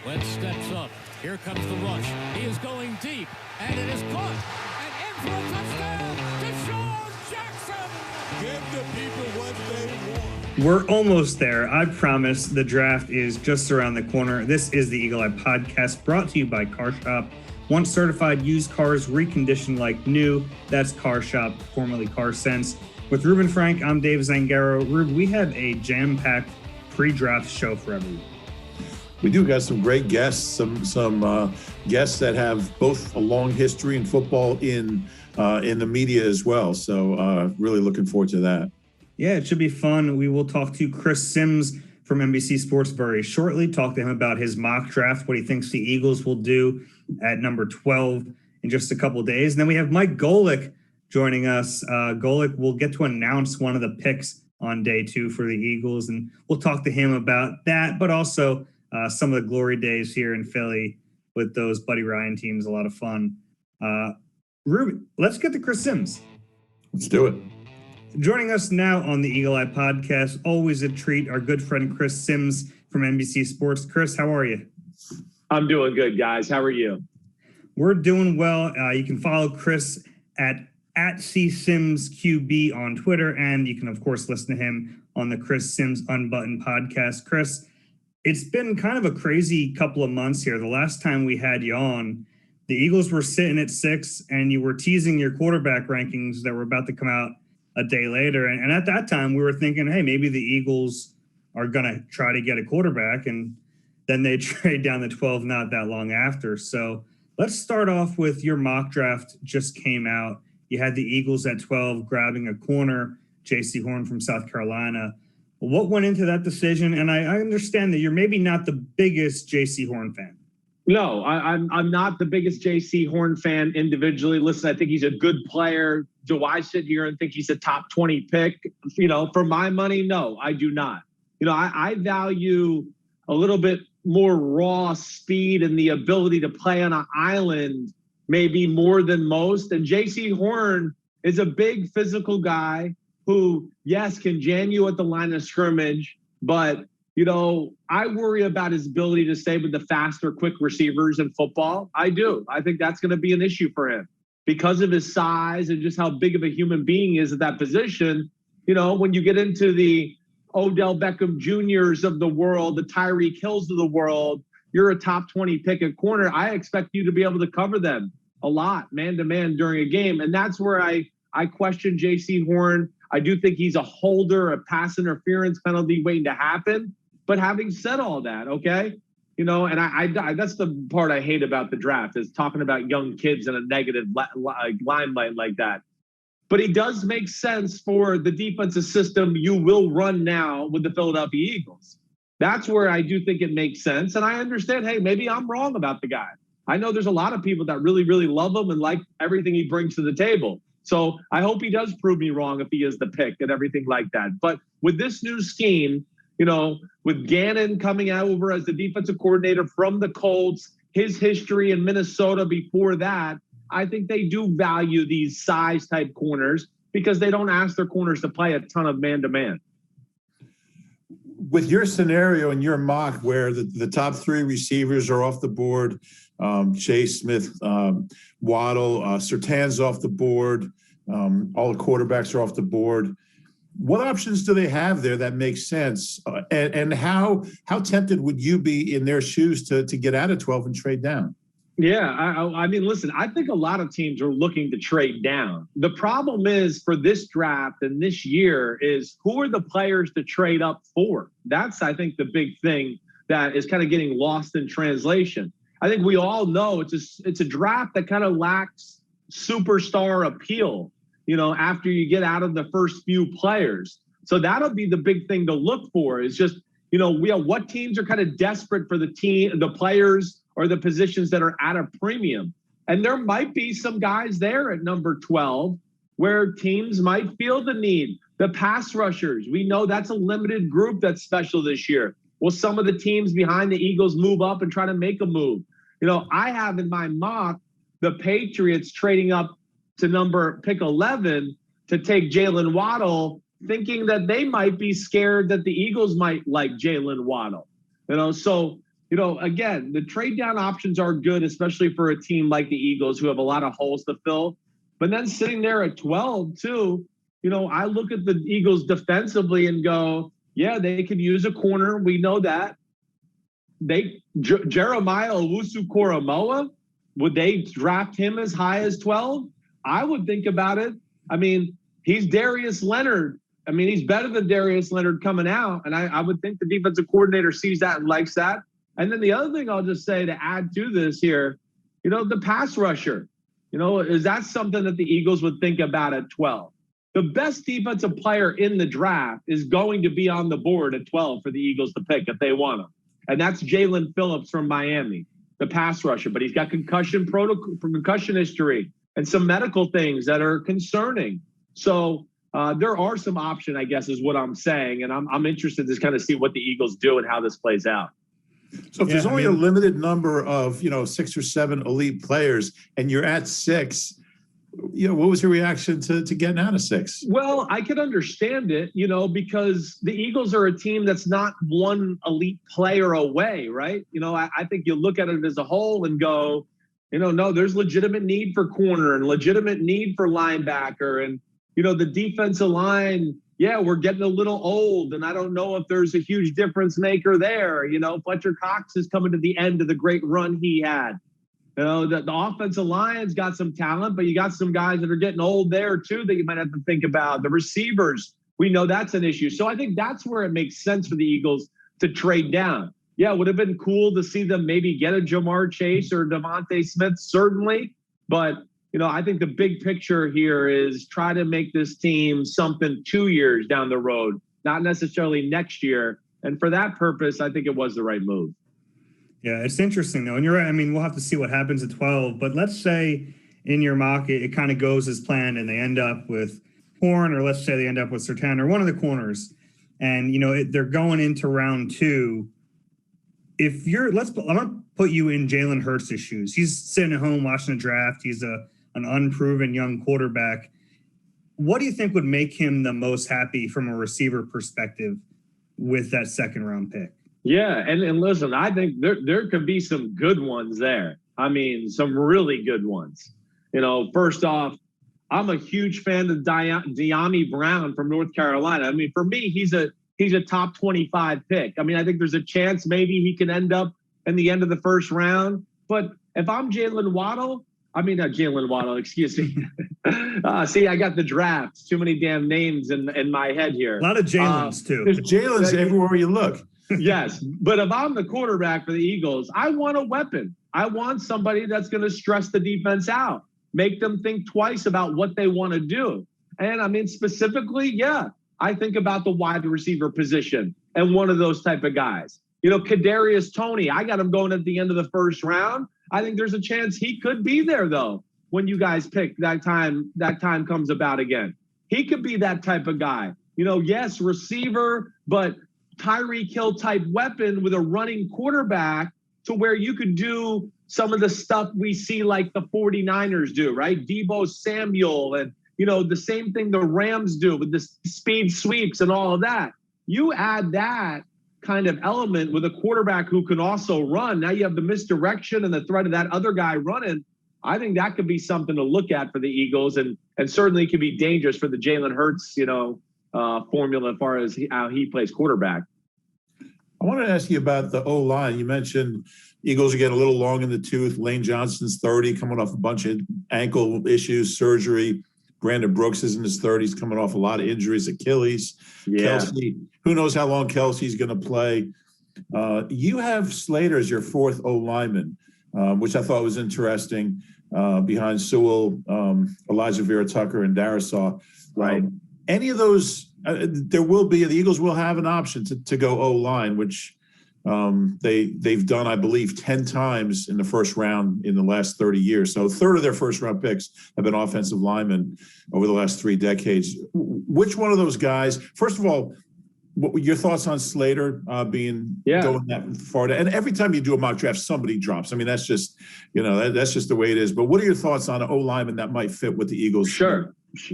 Wentz steps up. Here comes the rush. He is going deep, and it is caught. And in for a touchdown, Deshaun Jackson. Give the people what they want. We're almost there. I promise. The draft is just around the corner. This is the Eagle Eye Podcast, brought to you by Car Shop. Once certified used cars reconditioned like new. That's Car Shop, formerly Car Sense. With Reuben Frank, I'm Dave Zangaro. Reuben, we have a jam-packed pre-draft show for everyone. We do got some great guests, some guests that have both a long history in football in the media as well. So really looking forward to that. Yeah, it should be fun. We will talk to Chris Simms from NBC Sports very shortly, talk to him about his mock draft, what he thinks the Eagles will do at number 12 in just a couple of days. And then we have Mike Golic joining us. Golic will get to announce one of the picks on day 2 for the Eagles, and we'll talk to him about that, but also some of the glory days here in Philly with those Buddy Ryan teams. A lot of fun. Reuben, let's get to Chris Simms. Let's do it. Joining us now on the Eagle Eye Podcast, always a treat, our good friend Chris Simms from NBC Sports. Chris, how are you? I'm doing good, guys. How are you? We're doing well. You can follow Chris at CSimsQB on Twitter, and you can, of course, listen to him on the Chris Simms Unbuttoned podcast. Chris, it's been kind of a crazy couple of months here. The last time we had you on, the Eagles were sitting at 6, and you were teasing your quarterback rankings that were about to come out a day later. And at that time, we were thinking, hey, maybe the Eagles are going to try to get a quarterback, and then they trade down to 12 not that long after. So let's start off with your mock draft just came out. You had the Eagles at 12 grabbing a corner, Jaycee Horn from South Carolina. What went into that decision? And I understand that you're maybe not the biggest Jaycee Horn fan. No, I'm not the biggest Jaycee Horn fan individually. Listen, I think he's a good player. Do I sit here and think he's a top 20 pick? For my money, no, I do not. I value a little bit more raw speed and the ability to play on an island maybe more than most. And Jaycee Horn is a big physical guy who, yes, can jam you at the line of scrimmage, but I worry about his ability to stay with the faster, quick receivers in football. I do. I think that's going to be an issue for him because of his size and just how big of a human being he is at that position. When you get into the Odell Beckham Jr.'s of the world, the Tyreek Hills of the world, you're a top 20 pick at corner. I expect you to be able to cover them a lot, man-to-man during a game. And that's where I question Jaycee Horn. I do think he's a holder, a pass interference penalty waiting to happen. But having said all that, okay, and I that's the part I hate about the draft is talking about young kids in a negative limelight like that. But it does make sense for the defensive system you will run now with the Philadelphia Eagles. That's where I do think it makes sense. And I understand, hey, maybe I'm wrong about the guy. I know there's a lot of people that really, really love him and like everything he brings to the table. So I hope he does prove me wrong if he is the pick and everything like that. But with this new scheme, with Gannon coming out over as the defensive coordinator from the Colts, his history in Minnesota before that, I think they do value these size type corners because they don't ask their corners to play a ton of man-to-man. With your scenario and your mock where the top 3 receivers are off the board, Chase Smith, Waddle, Surtain's off the board, all the quarterbacks are off the board. What options do they have there that makes sense? And how tempted would you be in their shoes to get out of 12 and trade down? Yeah, I mean, listen, I think a lot of teams are looking to trade down. The problem is for this draft and this year is who are the players to trade up for? That's, I think, the big thing that is kind of getting lost in translation. I think we all know it's a draft that kind of lacks superstar appeal, after you get out of the first few players. So that'll be the big thing to look for is just, what teams are kind of desperate for the players or the positions that are at a premium. And there might be some guys there at number 12 where teams might feel the need. The pass rushers, we know that's a limited group that's special this year. Will some of the teams behind the Eagles move up and try to make a move? I have in my mock the Patriots trading up to pick 11 to take Jalen Waddle, thinking that they might be scared that the Eagles might like Jalen Waddle. So again, the trade down options are good, especially for a team like the Eagles who have a lot of holes to fill. But then sitting there at 12 too, I look at the Eagles defensively and go, yeah, they could use a corner. We know that. Jeremiah Owusu-Koramoah, would they draft him as high as 12? I would think about it. I mean, he's Darius Leonard. I mean, he's better than Darius Leonard coming out. And I would think the defensive coordinator sees that and likes that. And then the other thing I'll just say to add to this here, the pass rusher, is that something that the Eagles would think about at 12? The best defensive player in the draft is going to be on the board at 12 for the Eagles to pick if they want him. And that's Jalen Phillips from Miami, the pass rusher. But he's got concussion history and some medical things that are concerning. So there are some options, I guess, is what I'm saying. And I'm interested to kind of see what the Eagles do and how this plays out. So if there's only a limited number of, 6 or 7 elite players and you're at 6, what was your reaction to getting out of 6? Well, I could understand it, because the Eagles are a team that's not one elite player away, right? I think you look at it as a whole and go, no, there's legitimate need for corner and legitimate need for linebacker. And, the defensive line, yeah, we're getting a little old, and I don't know if there's a huge difference maker there. Fletcher Cox is coming to the end of the great run he had. The offensive line's got some talent, but you got some guys that are getting old there too that you might have to think about. The receivers, we know that's an issue. So I think that's where it makes sense for the Eagles to trade down. Yeah, it would have been cool to see them maybe get a Jamar Chase or Devontae Smith, certainly. But, I think the big picture here is try to make this team something 2 years down the road, not necessarily next year. And for that purpose, I think it was the right move. Yeah, it's interesting, though. And you're right. I mean, we'll have to see what happens at 12. But let's say in your mock, it kind of goes as planned and they end up with Horn, or let's say they end up with Surtain or one of the corners. And, they're going into round 2. I'm going to put you in Jalen Hurts' shoes. He's sitting at home watching the draft. He's an unproven young quarterback. What do you think would make him the most happy from a receiver perspective with that second round pick? Yeah, and listen, I think there could be some good ones there. I mean, some really good ones. First off, I'm a huge fan of De'Ami Brown from North Carolina. I mean, for me, he's a top 25 pick. I mean, I think there's a chance maybe he can end up in the end of the first round. But if I'm Jalen Waddle, not Jalen Waddle, excuse me. See, I got the draft. Too many damn names in my head here. A lot of Jalen's, too. There's Jalen's everywhere you look. Yes, but if I'm the quarterback for the Eagles, I want a weapon. I want somebody that's going to stress the defense out, make them think twice about what they want to do. And specifically, yeah, I think about the wide receiver position and one of those type of guys. Kadarius Toney, I got him going at the end of the first round. I think there's a chance he could be there, though, when you guys pick that time comes about again. He could be that type of guy. Yes, receiver, but Tyreek Hill type weapon with a running quarterback to where you could do some of the stuff we see like the 49ers do, right? Deebo Samuel and, the same thing the Rams do with the speed sweeps and all of that. You add that kind of element with a quarterback who can also run. Now you have the misdirection and the threat of that other guy running. I think that could be something to look at for the Eagles and certainly could be dangerous for the Jalen Hurts, formula as far as how he plays quarterback. I wanted to ask you about the O-line. You mentioned Eagles are getting a little long in the tooth. Lane Johnson's 30, coming off a bunch of ankle issues, surgery. Brandon Brooks is in his 30s, coming off a lot of injuries, Achilles. Yeah. Kelsey, who knows how long Kelsey's going to play. You have Slater as your 4th O-lineman, which I thought was interesting, behind Sewell, Elijah Vera-Tucker, and Darisaw. Right. Any of those, the Eagles will have an option to go O-line, which they've done, I believe, 10 times in the first round in the last 30 years. So a third of their first round picks have been offensive linemen over the last 3 decades. Which one of those guys, first of all, what were your thoughts on Slater going that far? And every time you do a mock draft, somebody drops. I mean, that's just, that's just the way it is. But what are your thoughts on an O-lineman that might fit with the Eagles? Sure.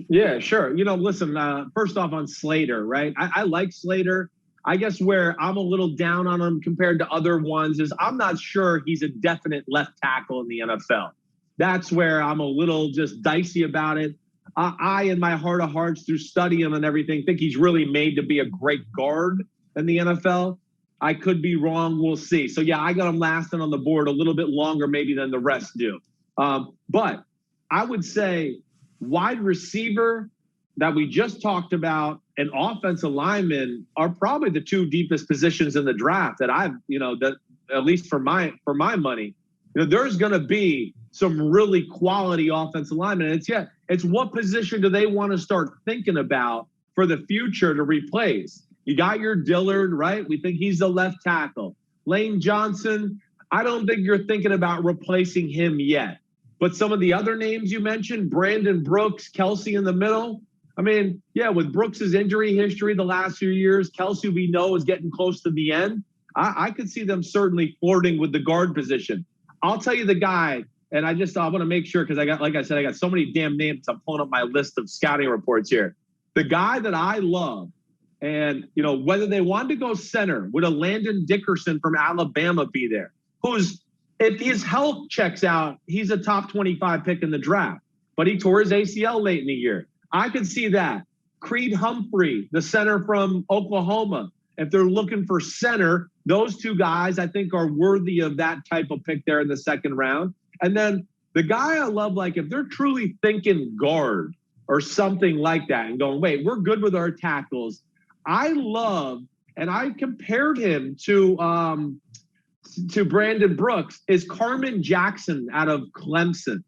Yeah, sure. Listen, first off on Slater, right? I like Slater. I guess where I'm a little down on him compared to other ones is I'm not sure he's a definite left tackle in the NFL. That's where I'm a little just dicey about it. I, in my heart of hearts, through studying him and everything, think he's really made to be a great guard in the NFL. I could be wrong. We'll see. So, yeah, I got him lasting on the board a little bit longer maybe than the rest do. But I would say wide receiver that we just talked about and offensive lineman are probably the two deepest positions in the draft that I've, that at least for my money, there's going to be some really quality offensive linemen. It's what position do they want to start thinking about for the future to replace? You got your Dillard, right? We think he's the left tackle. Lane Johnson, I don't think you're thinking about replacing him yet. But some of the other names you mentioned, Brandon Brooks, Kelsey in the middle. I mean, yeah, with Brooks's injury history the last few years, Kelsey we know is getting close to the end. I could see them certainly flirting with the guard position. I'll tell you the guy, and I want to make sure because I got so many damn names. I'm pulling up my list of scouting reports here. The guy that I love, and whether they wanted to go center, would a Landon Dickerson from Alabama be there? Who's, if his health checks out, he's a top 25 pick in the draft, but he tore his ACL late in the year. I could see that. Creed Humphrey, the center from Oklahoma. If they're looking for center, those two guys I think are worthy of that type of pick there in the second round. And then the guy I love, like if they're truly thinking guard or something like that and going, wait, we're good with our tackles. I love, and I compared him to Brandon Brooks, is Carmen Jackson out of Clemson.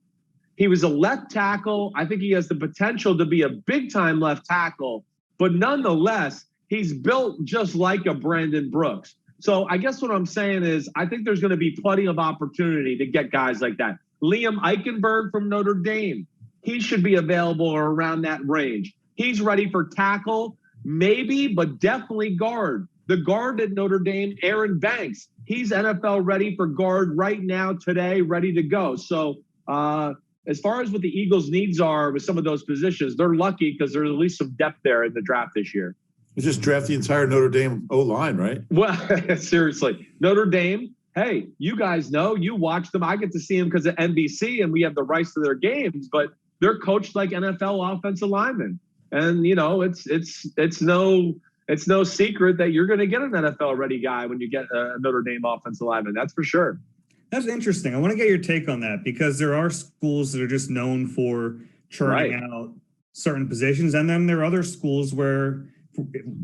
He was a left tackle. I think he has the potential to be a big-time left tackle, but nonetheless, he's built just like a Brandon Brooks. So I guess what I'm saying is I think there's going to be plenty of opportunity to get guys like that. Liam Eichenberg from Notre Dame, he should be available or around that range. He's ready for tackle, maybe, but definitely guard. The guard at Notre Dame, Aaron Banks, he's NFL ready for guard right now, today, ready to go. So as far as what the Eagles' needs are with some of those positions, they're lucky because there's at least some depth there in the draft this year. You just draft the entire Notre Dame O-line, right? Well, seriously. Notre Dame, hey, you guys know, you watch them. I get to see them because of NBC and we have the rights to their games, but they're coached like NFL offensive linemen. And, it's no secret that you're going to get an NFL ready guy when you get a Notre Dame offensive lineman. That's for sure. That's interesting. I want to get your take on that because there are schools that are just known for churning out certain positions. And then there are other schools where,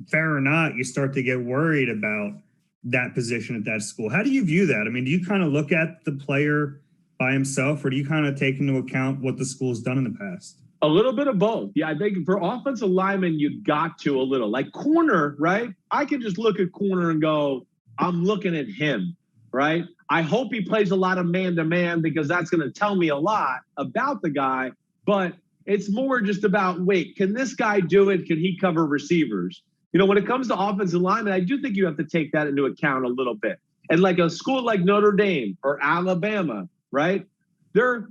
fair or not, you start to get worried about that position at that school. How do you view that? I mean, do you kind of look at the player by himself or do you kind of take into account what the school's done in the past? A little bit of both. Yeah, I think for offensive linemen, you got to a little. Like corner, right? I can just look at corner and go, I'm looking at him, right? I hope he plays a lot of man-to-man because that's going to tell me a lot about the guy. But it's more just about, wait, can this guy do it? Can he cover receivers? When it comes to offensive linemen, I do think you have to take that into account a little bit. And like a school like Notre Dame or Alabama, right? They're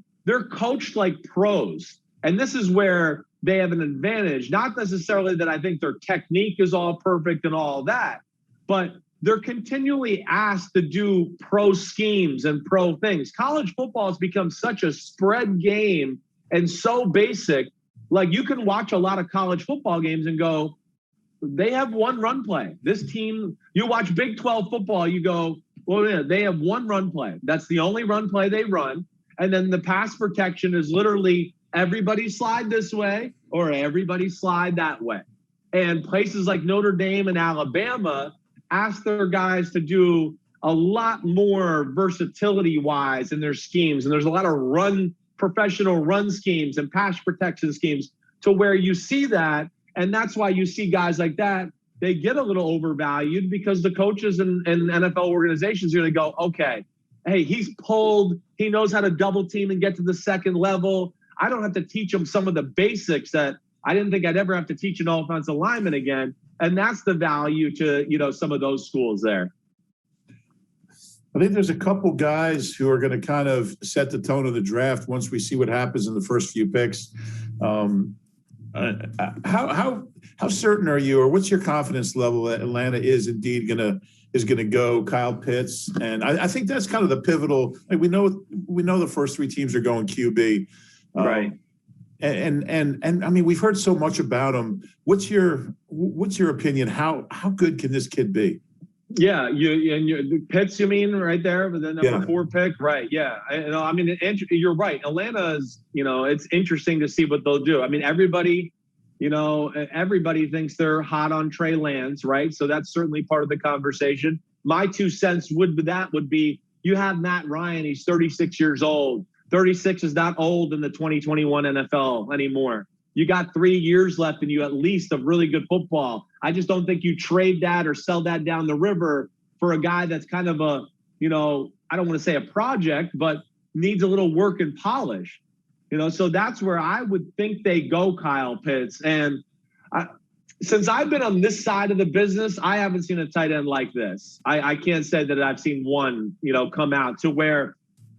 coached like pros. And this is where they have an advantage. Not necessarily that I think their technique is all perfect and all that, but they're continually asked to do pro schemes and pro things. College football has become such a spread game and so basic. Like you can watch a lot of college football games and go, they have one run play. This team, you watch Big 12 football, you go, well, yeah, they have one run play. That's the only run play they run. And then the pass protection is literally everybody slide this way or everybody slide that way. And places like Notre Dame and Alabama ask their guys to do a lot more versatility-wise in their schemes. And there's a lot of professional run schemes and pass protection schemes to where you see that. And that's why you see guys like that, they get a little overvalued because the coaches and NFL organizations are going to go, okay, hey, he's pulled. He knows how to double team and get to the second level. I don't have to teach him some of the basics that I didn't think I'd ever have to teach an offensive lineman again. And that's the value to, some of those schools there. I think there's a couple guys who are going to kind of set the tone of the draft once we see what happens in the first few picks. How certain are you, or what's your confidence level that Atlanta is indeed gonna go Kyle Pitts? And I think that's kind of the pivotal. Like we know the first three teams are going QB, right? And I mean, we've heard so much about him. What's your opinion? How good can this kid be? Yeah, Pitts, you mean right there, but the number 4 pick, right? Yeah, I mean, you're right. Atlanta's, it's interesting to see what they'll do. I mean, everybody thinks they're hot on Trey Lance, right? So that's certainly part of the conversation. My 2 cents would be you have Matt Ryan. He's 36 years old. 36 is not old in the 2021 NFL anymore. You got 3 years left in you at least of really good football. I just don't think you trade that or sell that down the river for a guy that's kind of a, I don't want to say a project, but needs a little work and polish. So that's where I would think they go Kyle Pitts. And since I've been on this side of the business, I haven't seen a tight end like this. I can't say that I've seen one, come out to where,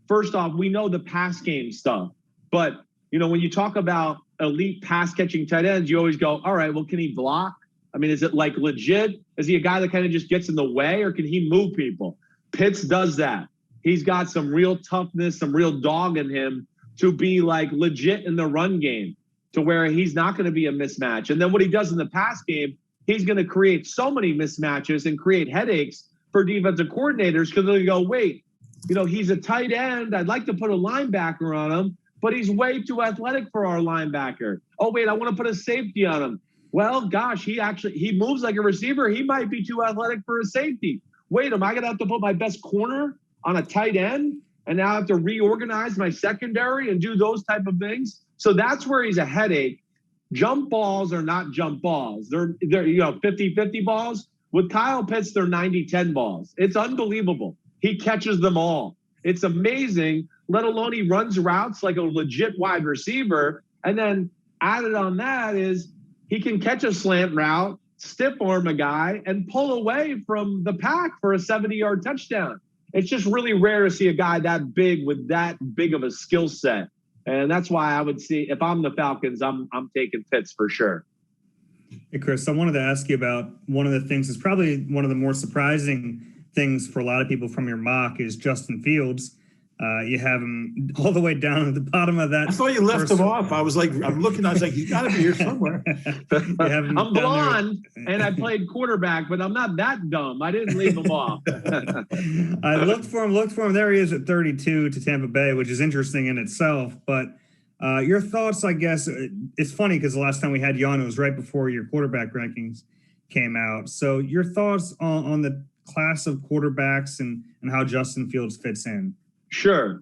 first off, we know the pass game stuff. But, when you talk about elite pass catching tight ends, you always go, all right, well, can he block? I mean, is it like legit? Is he a guy that kind of just gets in the way, or can he move people? Pitts does that. He's got some real toughness, some real dog in him to be like legit in the run game, to where he's not going to be a mismatch. And then what he does in the pass game, he's going to create so many mismatches and create headaches for defensive coordinators, because they'll go, wait, he's a tight end. I'd like to put a linebacker on him, but he's way too athletic for our linebacker. Oh, wait, I want to put a safety on him. Well, gosh, he moves like a receiver. He might be too athletic for a safety. Wait, am I going to have to put my best corner on a tight end? And now I have to reorganize my secondary and do those type of things. So that's where he's a headache. Jump balls are not jump balls. They're 50-50 balls. With Kyle Pitts, they're 90-10 balls. It's unbelievable. He catches them all. It's amazing, let alone he runs routes like a legit wide receiver. And then added on that is he can catch a slant route, stiff arm a guy, and pull away from the pack for a 70-yard touchdown. It's just really rare to see a guy that big with that big of a skill set. And that's why I would see, if I'm the Falcons, I'm taking Pitts for sure. Hey, Chris, I wanted to ask you about one of the things that's probably one of the more surprising things for a lot of people from your mock is Justin Fields. You have him all the way down at the bottom of that. I thought you left him off. I was like, he's got to be here somewhere. I'm blonde and I played quarterback, but I'm not that dumb. I didn't leave him off. I looked for him. There he is at 32 to Tampa Bay, which is interesting in itself. But your thoughts, I guess, it's funny because the last time we had you on, it was right before your quarterback rankings came out. So your thoughts on the class of quarterbacks and how Justin Fields fits in. Sure.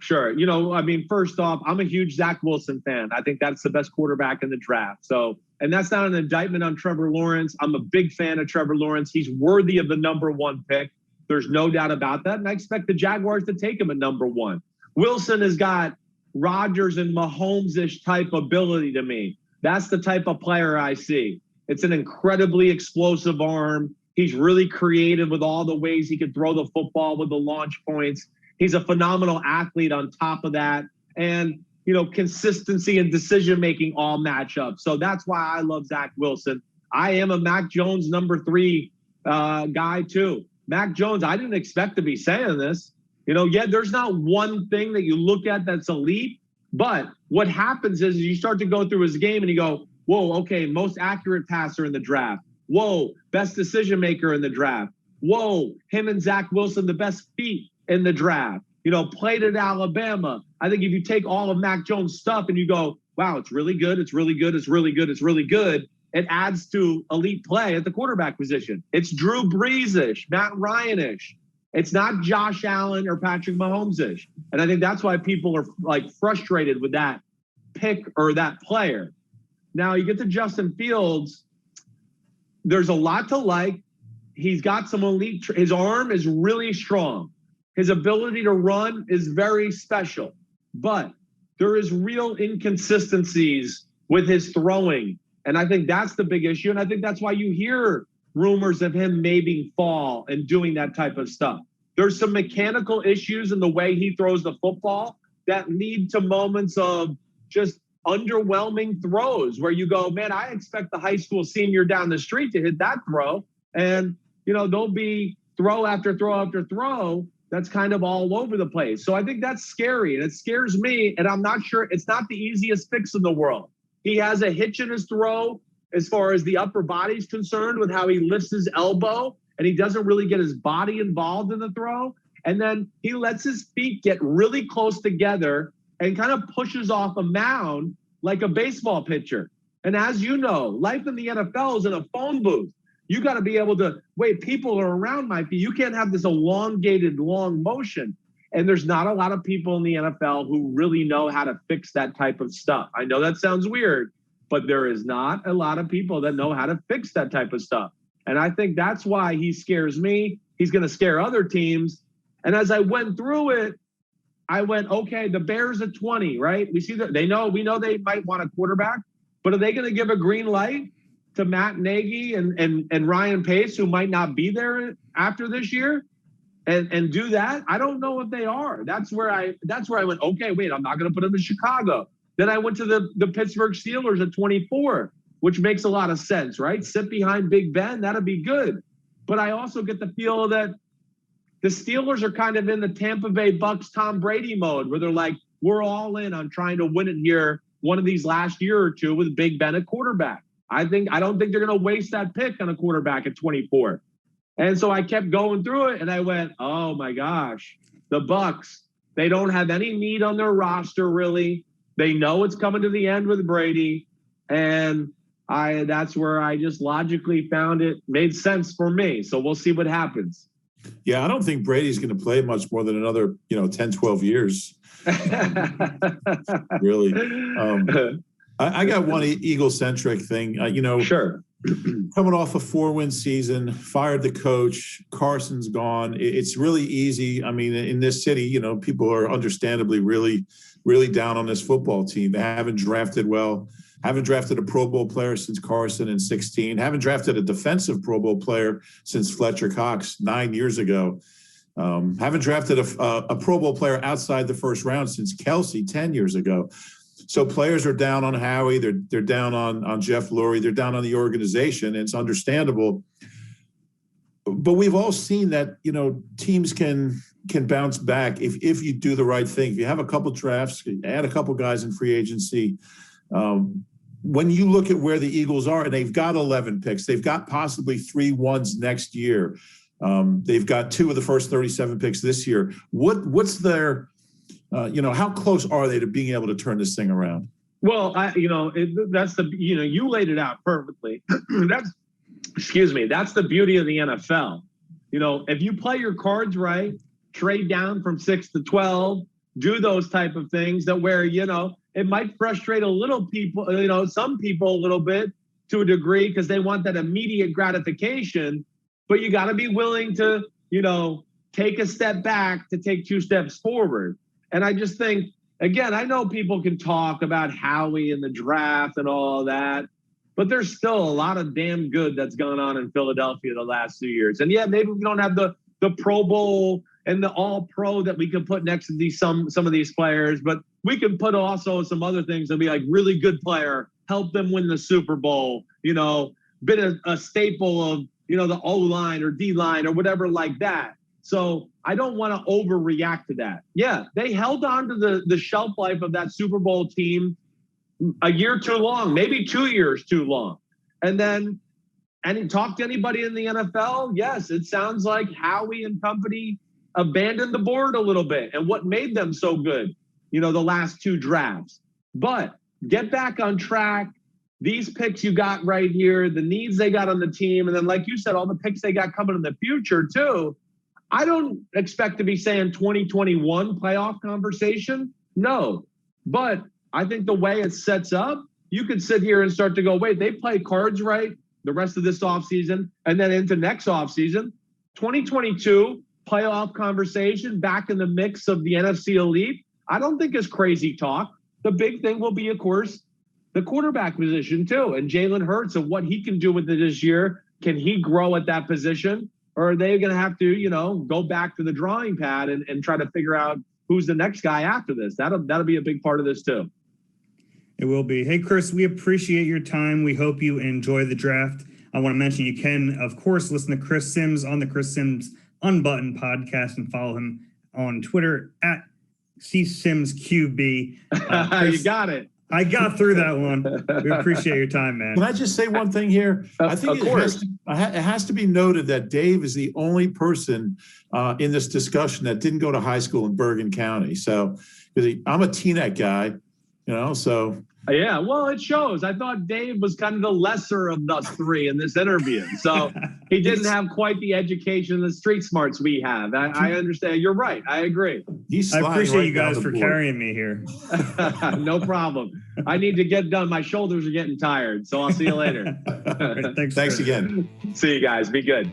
First off, I'm a huge Zach Wilson fan. I think that's the best quarterback in the draft. So, and that's not an indictment on Trevor Lawrence. I'm a big fan of Trevor Lawrence. He's worthy of the number 1 pick. There's no doubt about that. And I expect the Jaguars to take him at number 1. Wilson has got Rodgers and Mahomes-ish type ability to me. That's the type of player I see. It's an incredibly explosive arm. He's really creative with all the ways he can throw the football with the launch points. He's a phenomenal athlete on top of that. And, consistency and decision-making all match up. So that's why I love Zach Wilson. I am a Mac Jones number 3 guy too. Mac Jones, I didn't expect to be saying this. There's not one thing that you look at that's elite. But what happens is you start to go through his game and you go, whoa, okay, most accurate passer in the draft. Whoa, best decision maker in the draft. Whoa, him and Zach Wilson, the best feet in the draft. Played at Alabama. I think if you take all of Mac Jones' stuff and you go, wow, it's really good, it's really good, it's really good, it's really good, it adds to elite play at the quarterback position. It's Drew Brees-ish, Matt Ryan-ish. It's not Josh Allen or Patrick Mahomes-ish. And I think that's why people are like frustrated with that pick or that player. Now you get to Justin Fields. There's a lot to like. He's got some elite. His arm is really strong. His ability to run is very special. But there is real inconsistencies with his throwing. And I think that's the big issue. And I think that's why you hear rumors of him maybe fall and doing that type of stuff. There's some mechanical issues in the way he throws the football that lead to moments of just underwhelming throws where you go, man, I expect the high school senior down the street to hit that throw. And, there'll be throw after throw after throw that's kind of all over the place. So I think that's scary, and it scares me. And I'm not sure, it's not the easiest fix in the world. He has a hitch in his throw as far as the upper body's concerned with how he lifts his elbow, and he doesn't really get his body involved in the throw. And then he lets his feet get really close together and kind of pushes off a mound like a baseball pitcher. And as you know, life in the NFL is in a phone booth. You got to be able to, wait, people are around my feet. You can't have this elongated, long motion. And there's not a lot of people in the NFL who really know how to fix that type of stuff. I know that sounds weird, but there is not a lot of people that know how to fix that type of stuff. And I think that's why he scares me. He's going to scare other teams. And as I went through it, I went, okay, the Bears at 20, right? We see that we know they might want a quarterback, but are they going to give a green light to Matt Nagy and Ryan Pace, who might not be there after this year, and do that? I don't know if they are. That's where I went, okay, wait, I'm not going to put them in Chicago. Then I went to the Pittsburgh Steelers at 24, which makes a lot of sense, right? Sit behind Big Ben, that'd be good. But I also get the feel that the Steelers are kind of in the Tampa Bay Bucks Tom Brady mode, where they're like, we're all in on trying to win it here one of these last year or two with Big Ben at quarterback. I don't think they're going to waste that pick on a quarterback at 24. And so I kept going through it, and I went, oh my gosh, the Bucks, they don't have any need on their roster, really. They know it's coming to the end with Brady. And that's where I just logically found it made sense for me. So we'll see what happens. Yeah, I don't think Brady's going to play much more than another, 10, 12 years. Really. I got one Eagle-centric thing. Sure. Coming off a 4-win season, fired the coach, Carson's gone. It's really easy. I mean, in this city, people are understandably really, really down on this football team. They haven't drafted well. Haven't drafted a Pro Bowl player since Carson in 2016. Haven't drafted a defensive Pro Bowl player since Fletcher Cox 9 years ago. Haven't drafted a Pro Bowl player outside the first round since Kelsey 10 years ago. So players are down on Howie. They're down on Jeff Lurie. They're down on the organization. It's understandable. But we've all seen that, teams can bounce back if you do the right thing. If you have a couple drafts, add a couple guys in free agency. When you look at where the Eagles are, and they've got 11 picks, they've got possibly 3 ones next year. They've got 2 of the first 37 picks this year. What's their, how close are they to being able to turn this thing around? Well, that's you laid it out perfectly. That's the beauty of the NFL. If you play your cards right, trade down from 6 to 12, do those type of things that where, it might frustrate some people a little bit to a degree because they want that immediate gratification, but you got to be willing to, take a step back to take 2 steps forward. And I just think, again, I know people can talk about Howie and the draft and all that, but there's still a lot of damn good that's gone on in Philadelphia the last 2 years. And yeah, maybe we don't have the Pro Bowl and the All-Pro that we can put next to some of these players, but we can put also some other things that be like really good player, help them win the Super Bowl, been a staple of, the O-line or D-line or whatever like that. So I don't want to overreact to that. Yeah, they held on to the shelf life of that Super Bowl team a year too long, maybe 2 years too long. And talk to anybody in the NFL, yes, it sounds like Howie and company abandoned the board a little bit and what made them so good, the last 2 drafts. But get back on track. These picks you got right here, the needs they got on the team, and then like you said, all the picks they got coming in the future too. I don't expect to be saying 2021 playoff conversation. No. But I think the way it sets up, you could sit here and start to go, wait, they play cards right the rest of this offseason and then into next offseason. 2022 playoff conversation back in the mix of the NFC elite, I don't think is crazy talk. The big thing will be, of course, the quarterback position too, and Jalen Hurts and what he can do with it this year. Can he grow at that position? Or are they going to have to, go back to the drawing pad and try to figure out who's the next guy after this? That'll be a big part of this too. It will be. Hey, Chris, we appreciate your time. We hope you enjoy the draft. I want to mention you can, of course, listen to Chris Simms on the Chris Simms Unbuttoned podcast and follow him on Twitter at CSimmsQB. You got it. I got through that one. We appreciate your time, man. Can I just say one thing here? I think it has to be noted that Dave is the only person in this discussion that didn't go to high school in Bergen County. So, because I'm a Teaneck guy, so. Yeah, well, it shows. I thought Dave was kind of the lesser of us three in this interview. So he didn't have quite the education and the street smarts we have. I understand. You're right. I agree. I appreciate you guys for carrying me here. No problem. I need to get done. My shoulders are getting tired. So I'll see you later. Thanks again. See you guys. Be good.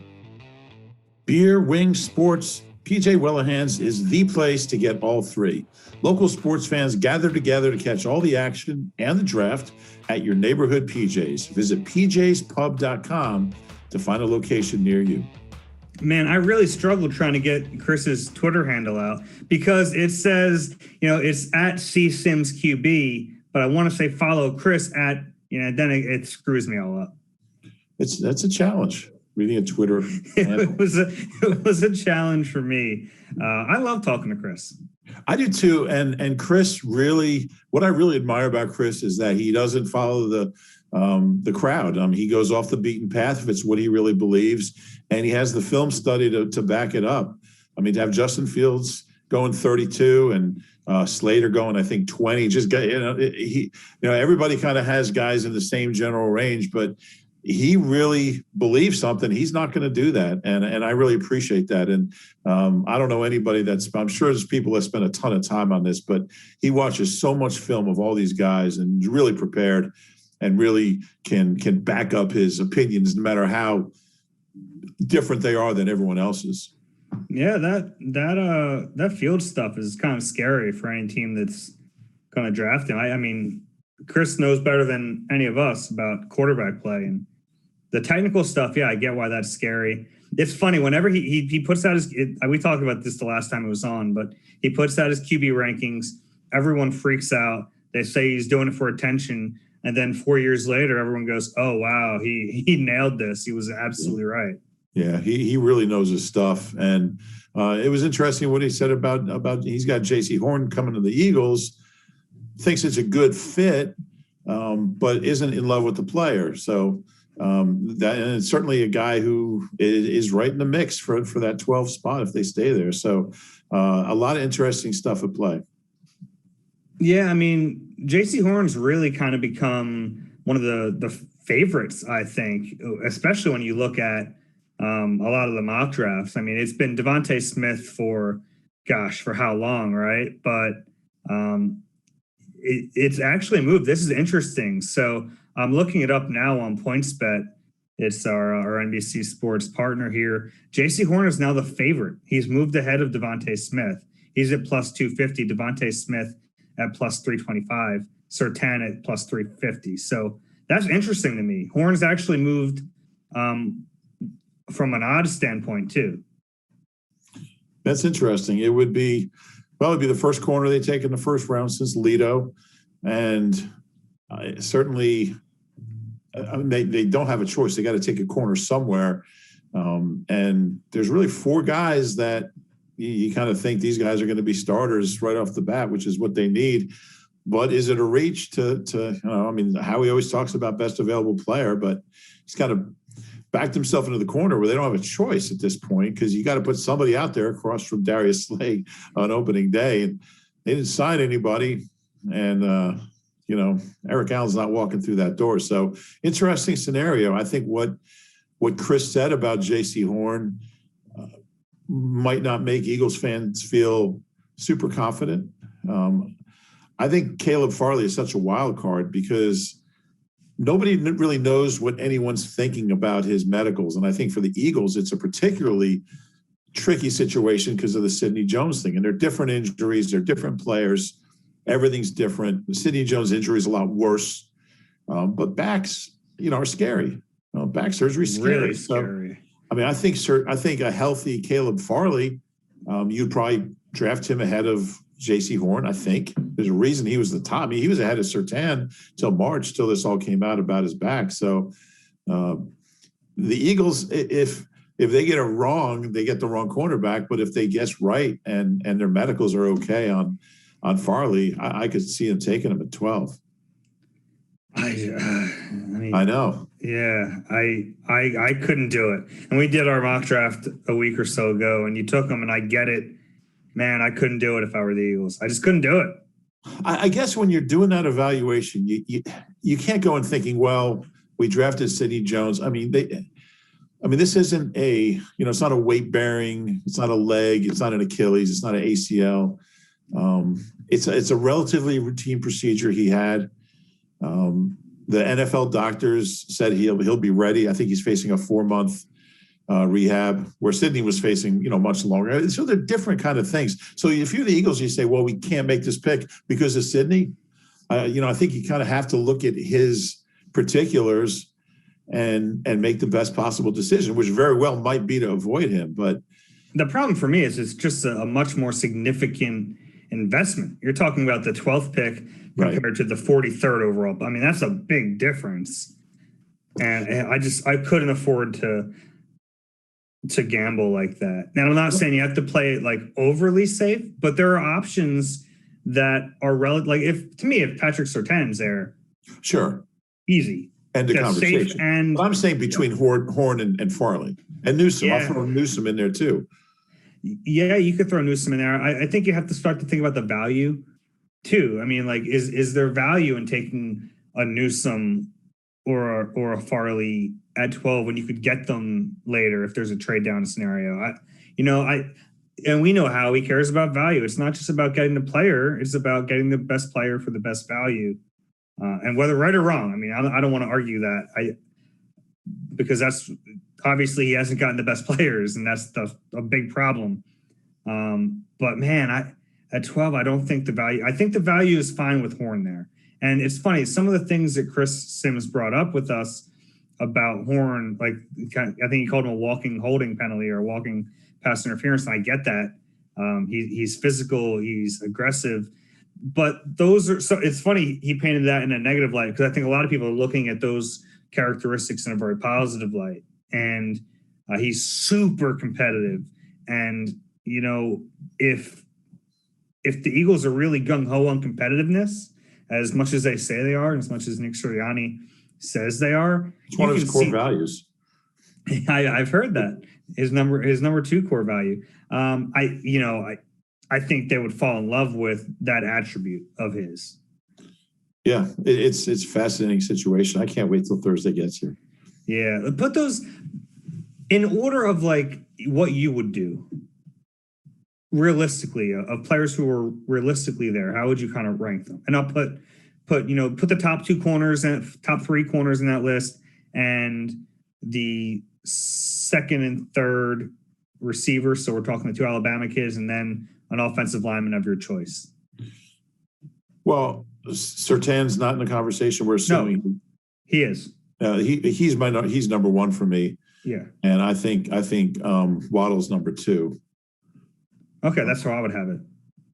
Beer, wings, sports. PJ Wellahans is the place to get all three. Local sports fans gather together to catch all the action and the draft at your neighborhood PJ's. Visit pjspub.com to find a location near you. Man, I really struggled trying to get Chris's Twitter handle out because it says, it's at CSimmsQB, but I want to say follow Chris at, then it screws me all up. That's a challenge. Reading a Twitter handle. It was a challenge for me. I love talking to Chris. I do too. And Chris really, what I really admire about Chris is that he doesn't follow the crowd. He goes off the beaten path if it's what he really believes, and he has the film study to back it up. To have Justin Fields going 32 and Slater going, I think 20, just everybody kind of has guys in the same general range, but he really believes something. He's not going to do that. And I really appreciate that. And I don't know anybody I'm sure there's people that spend a ton of time on this, but he watches so much film of all these guys and really prepared and really can back up his opinions no matter how different they are than everyone else's. Yeah, that field stuff is kind of scary for any team that's going to draft him. Chris knows better than any of us about quarterback play and the technical stuff. Yeah, I get why that's scary. It's funny whenever he puts out we talked about this the last time it was on, but he puts out his QB rankings. Everyone freaks out. They say he's doing it for attention. And then 4 years later, everyone goes, oh, wow, he nailed this. He was absolutely right. Yeah, he really knows his stuff. And it was interesting what he said about he's got Jaycee Horn coming to the Eagles, thinks it's a good fit, but isn't in love with the player. So and it's certainly a guy who is right in the mix for that 12 spot if they stay there. So a lot of interesting stuff at play. Yeah, Jaycee Horn's really kind of become one of the favorites, I think, especially when you look at a lot of the mock drafts. It's been Devontae Smith for how long, right? But it's actually moved. This is interesting. So I'm looking it up now on PointsBet. It's our NBC Sports partner here. Jaycee Horn is now the favorite. He's moved ahead of Devontae Smith. He's at plus 250. Devontae Smith at plus 325. Surtain at plus 350. So that's interesting to me. Horn's actually moved from an odds standpoint too. That's interesting. It would be probably the first corner they take in the first round since Lido, and certainly they don't have a choice. They got to take a corner somewhere, and there's really four guys that you kind of think these guys are going to be starters right off the bat, which is what they need. But is it a reach to Howie always talks about best available player, but he's kind of backed himself into the corner where they don't have a choice at this point because you got to put somebody out there across from Darius Slay on opening day. And they didn't sign anybody. And, Eric Allen's not walking through that door. So interesting scenario. I think what Chris said about Jaycee Horn might not make Eagles fans feel super confident. I think Caleb Farley is such a wild card because nobody really knows what anyone's thinking about his medicals. And I think for the Eagles, it's a particularly tricky situation because of the Sidney Jones thing. And they're different injuries. They're different players. Everything's different. The Sidney Jones injury is a lot worse. But backs, are scary. Back surgery is scary. Really scary. So, I think a healthy Caleb Farley, you'd probably draft him ahead of Jaycee Horn, I think. There's a reason he was the top. I mean, he was ahead of Surtain till March, till this all came out about his back. So the Eagles, if they get it wrong, they get the wrong cornerback. But if they guess right and their medicals are okay on Farley, I could see him taking him at 12. I mean, I know. Yeah, I couldn't do it. And we did our mock draft a week or so ago, and you took them, and I get it. Man, I couldn't do it if I were the Eagles. I just couldn't do it. I guess when you're doing that evaluation, you can't go in thinking, well, we drafted Sidney Jones. I mean, this isn't it's not a weight bearing, it's not a leg, it's not an Achilles, it's not an ACL. It's a relatively routine procedure he had. The NFL doctors said he'll be ready. I think he's facing a 4-month rehab, where Sidney was facing, much longer. So they're different kind of things. So if you're the Eagles, you say, well, we can't make this pick because of Sidney. I think you kind of have to look at his particulars and make the best possible decision, which very well might be to avoid him. But the problem for me is it's just a much more significant investment. You're talking about the 12th pick compared to the 43rd overall. I mean, that's a big difference. And I couldn't afford to gamble like that. Now, I'm not saying you have to play it like overly safe, but there are options that are relative. Like if Patrick Surtain's there, sure, easy. End of conversation. But I'm saying between Horn and Farley and Newsome. I'll throw Newsome in there too. Yeah, you could throw Newsome in there. I think you have to start to think about the value too. I mean, like, is there value in taking a Newsome or a Farley at 12 when you could get them later if there's a trade down scenario? And we know how he cares about value. It's not just about getting the player; it's about getting the best player for the best value. And whether right or wrong, I mean, I don't want to argue that. Because that's obviously he hasn't gotten the best players, and that's a big problem. But man, at 12, I don't think the value. I think the value is fine with Horn there. And it's funny, some of the things that Chris Simms brought up with us about Horn, like I think he called him a walking holding penalty or walking pass interference. And I get that. He's physical, he's aggressive. But those are so it's funny he painted that in a negative light, because I think a lot of people are looking at those characteristics in a very positive light. And he's super competitive. And, if the Eagles are really gung-ho on competitiveness, as much as they say they are, and as much as Nick Sirianni says they are, it's one of his core values. I've heard that his number 2 core value. I think they would fall in love with that attribute of his. Yeah, it's a fascinating situation. I can't wait till Thursday gets here. Yeah, put those in order of like what you would do realistically of players who are realistically there. How would you kind of rank them? And I'll put the top 2 corners and top 3 corners in that list, and the second and third receivers. So we're talking the 2 Alabama kids, and then an offensive lineman of your choice. Well, Surtain's not in the conversation. We're assuming. No, he is. He's number 1 for me. Yeah, and I think Waddle's number 2. Okay, that's how I would have it.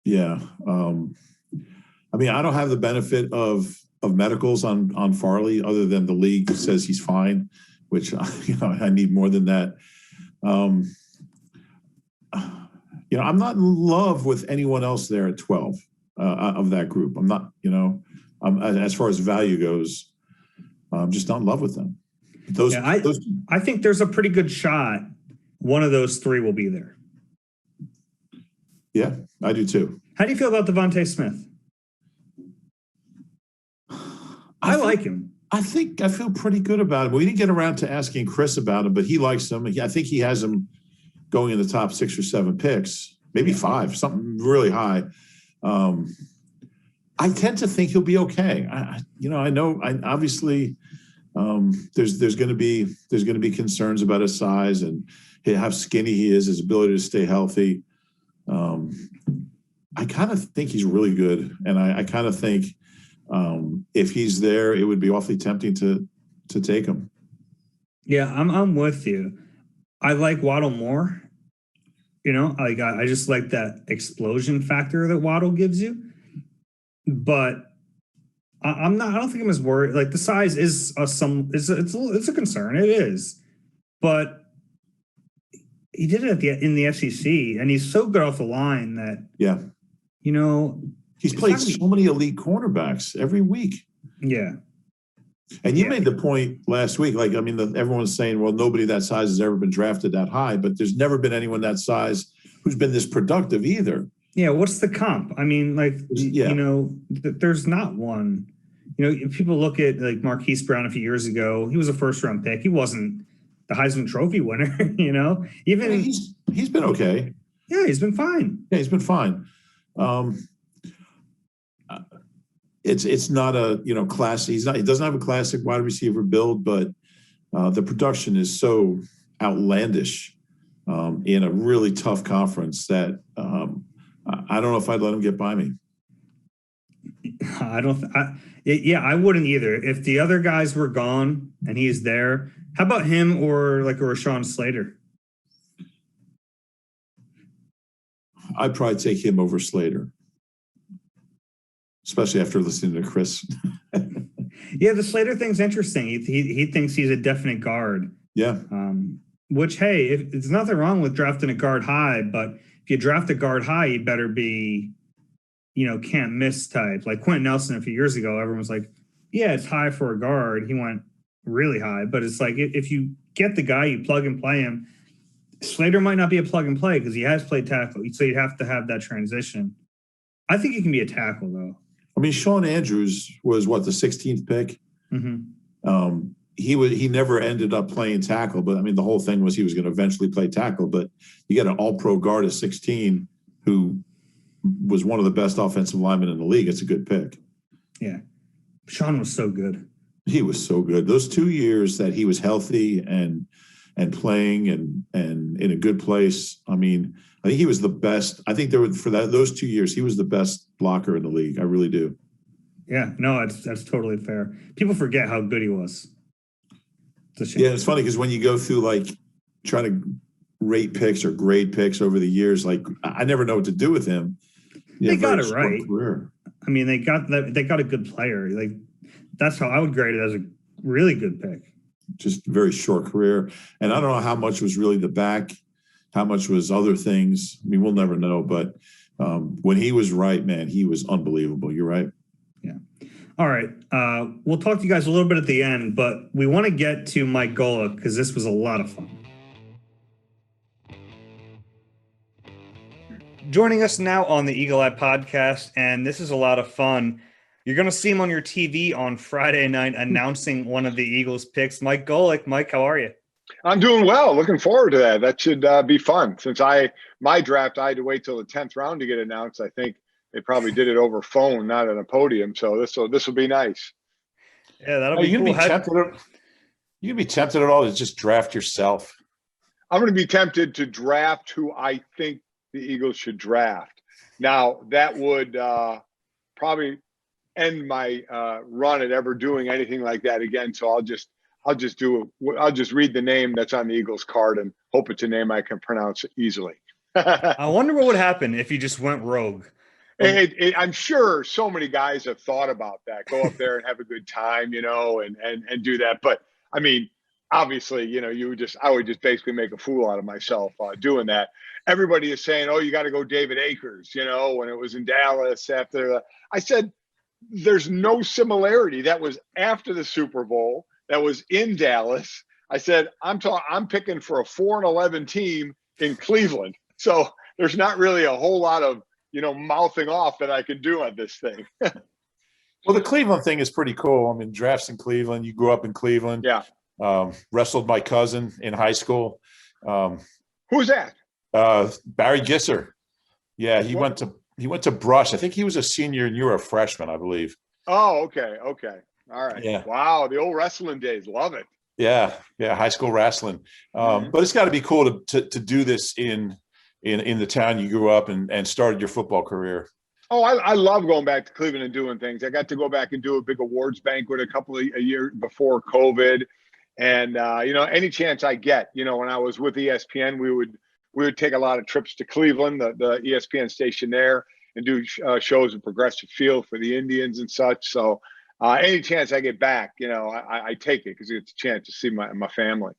Yeah, I mean, I don't have the benefit of medicals on Farley, other than the league says he's fine, which I need more than that. I'm not in love with anyone else there at 12 of that group. I'm not, as far as value goes, I'm just not in love with them. I think there's a pretty good shot one of those 3 will be there. Yeah, I do too. How do you feel about Devontae Smith? I like him. I feel pretty good about him. We didn't get around to asking Chris about him, but he likes him. I think he has him going in the top 6 or 7 picks, maybe 5, something really high. I tend to think he'll be okay. Obviously there's going to be concerns about his size and how skinny he is, his ability to stay healthy. I kind of think he's really good, and I kind of think if he's there, it would be awfully tempting to take him. Yeah, I'm with you. I like Waddle more. You know, like I just like that explosion factor that Waddle gives you. But I'm not. I don't think I'm as worried. Like the size is it's a concern. It is, but he did it in the SEC, and he's so good off the line that you know he's played so many elite cornerbacks every week. Yeah. And you made the point last week, like, I mean, everyone's saying, well, nobody that size has ever been drafted that high, but there's never been anyone that size who's been this productive either. Yeah. What's the comp? I mean, like, you know, there's not one. You know, if people look at like Marquise Brown a few years ago, he was a first-round pick. He wasn't the Heisman Trophy winner, you know? Even he's been okay. Yeah, he's been fine. Yeah, he's been fine. It's not a, you know, classic. He doesn't have a classic wide receiver build, but the production is so outlandish in a really tough conference that I don't know if I'd let him get by me. I wouldn't either. If the other guys were gone and he's there, how about him or like a Rashawn Slater? I'd probably take him over Slater, especially after listening to Chris. Yeah, the Slater thing's interesting. He thinks he's a definite guard. Yeah. Which, hey, there's nothing wrong with drafting a guard high, but if you draft a guard high, you better be, you know, can't miss type. Like Quentin Nelson a few years ago, everyone was like, yeah, it's high for a guard. He went really high, but it's like if you get the guy, you plug and play him. Slater might not be a plug and play because he has played tackle, so you'd have to have that transition. I think he can be a tackle, though. I mean, Sean Andrews was what, the 16th pick? Mm-hmm. He never ended up playing tackle, but I mean, the whole thing was he was going to eventually play tackle. But you got an all-pro guard at 16 who was one of the best offensive linemen in the league. It's a good pick. Yeah. Sean was so good. He was so good. Those 2 years that he was healthy and playing and in a good place. I mean, I think he was the best. I think those 2 years, he was the best blocker in the league. I really do. Yeah, no, that's totally fair. People forget how good he was. Yeah, it's funny because when you go through like trying to rate picks or grade picks over the years, like I never know what to do with him. They got it right. Career. I mean, they got a good player. Like that's how I would grade it, as a really good pick. Just very short career. And I don't know how much was really the back, how much was other things. I mean, we'll never know. But when he was right, man, he was unbelievable. You're right. Yeah. All right. We'll talk to you guys a little bit at the end, but we want to get to Mike Golic because this was a lot of fun. Joining us now on the Eagle Eye podcast, and this is a lot of fun. You're going to see him on your TV on Friday night announcing one of the Eagles picks. Mike Golic. Mike, how are you? I'm doing well. Looking forward to that. That should be fun. Since my draft, I had to wait till the 10th round to get announced. I think they probably did it over phone, not on a podium. So this will be nice. Yeah, that'll be cool. You can be tempted at all to just draft yourself. I'm going to be tempted to draft who I think the Eagles should draft. Now that would probably end my run at ever doing anything like that again. So I'll just read the name that's on the Eagles card and hope it's a name I can pronounce easily. I wonder what would happen if you just went rogue. I'm sure so many guys have thought about that. Go up there and have a good time, you know, and do that. But I mean, obviously, you know, I would just basically make a fool out of myself doing that. Everybody is saying, oh, you got to go David Akers, you know, when it was in Dallas after I said, there's no similarity. That was after the Super Bowl. That was in Dallas. I said, I'm picking for a 4-11 team in Cleveland. So there's not really a whole lot of, you know, mouthing off that I can do on this thing. Well, the Cleveland thing is pretty cool. I mean, drafts in Cleveland. You grew up in Cleveland. Yeah. Wrestled my cousin in high school. Who's that? Barry Gisser. Yeah, he went to Brush. I think he was a senior and you were a freshman, I believe. Oh, okay. All right. Yeah. Wow, the old wrestling days. Love it. Yeah, high school wrestling. But it's got to be cool to do this in the town you grew up and started your football career. Oh, I love going back to Cleveland and doing things. I got to go back and do a big awards banquet a year before COVID. And, you know, any chance I get, you know, when I was with ESPN, we we would take a lot of trips to Cleveland, the ESPN station there, and do shows in Progressive Field for the Indians and such. So any chance I get back, I take it because it's a chance to see my family.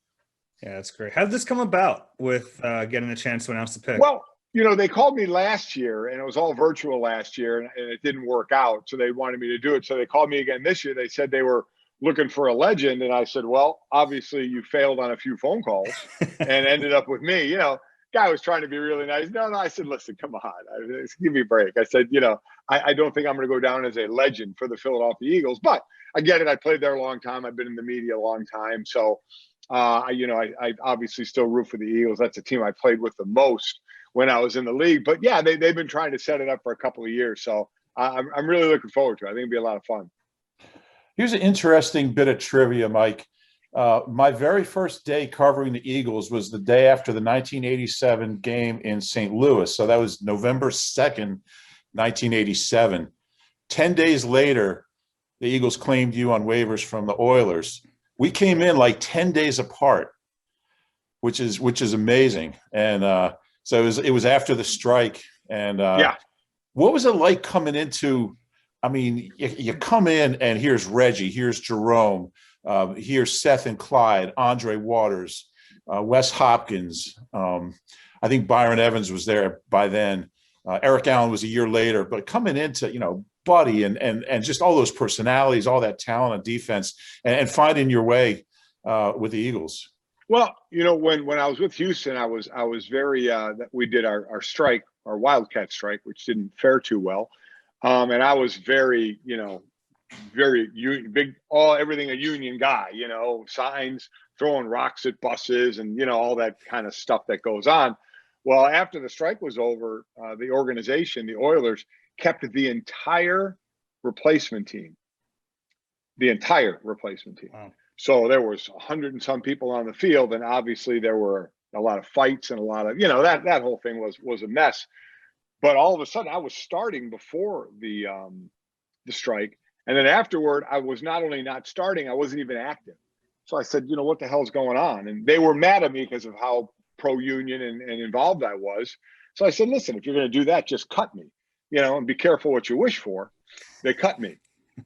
Yeah, that's great. How did this come about with getting a chance to announce the pick? Well, they called me last year, and it was all virtual last year, and it didn't work out. So they wanted me to do it. So they called me again this year. They said they were looking for a legend, and I said, well, obviously you failed on a few phone calls and ended up with me. Guy was trying to be really nice. No, I said, listen, come on, give me a break. I said, I don't think I'm going to go down as a legend for the Philadelphia Eagles, but I get it. I played there a long time. I've been in the media a long time. So, I obviously still root for the Eagles. That's a team I played with the most when I was in the league. But yeah, they've been trying to set it up for a couple of years. So I'm really looking forward to it. I think it'll be a lot of fun. Here's an interesting bit of trivia, Mike. My very first day covering the Eagles was the day after the 1987 game in St. Louis. So that was November 2nd, 1987. 10 days later, the Eagles claimed you on waivers from the Oilers. We came in like 10 days apart, which is amazing. And so it was after the strike. And what was it like coming into? I mean, you come in and here's Reggie, here's Jerome, here's Seth and Clyde, Andre Waters, Wes Hopkins. I think Byron Evans was there by then. Eric Allen was a year later. But coming into, Buddy and just all those personalities, all that talent on defense, and finding your way with the Eagles. Well, when I was with Houston, I was very we did our strike, our Wildcat strike, which didn't fare too well. And I was very, very big, everything a union guy, signs, throwing rocks at buses and, all that kind of stuff that goes on. Well, after the strike was over, the organization, the Oilers, kept the entire replacement team. Wow. So there was 100 and some people on the field, and obviously there were a lot of fights and a lot of, that whole thing was a mess. But all of a sudden, I was starting before the strike, and then afterward, I was not only not starting, I wasn't even active. So I said, what the hell's going on? And they were mad at me because of how pro-union and involved I was. So I said, listen, if you're going to do that, just cut me, and be careful what you wish for. They cut me.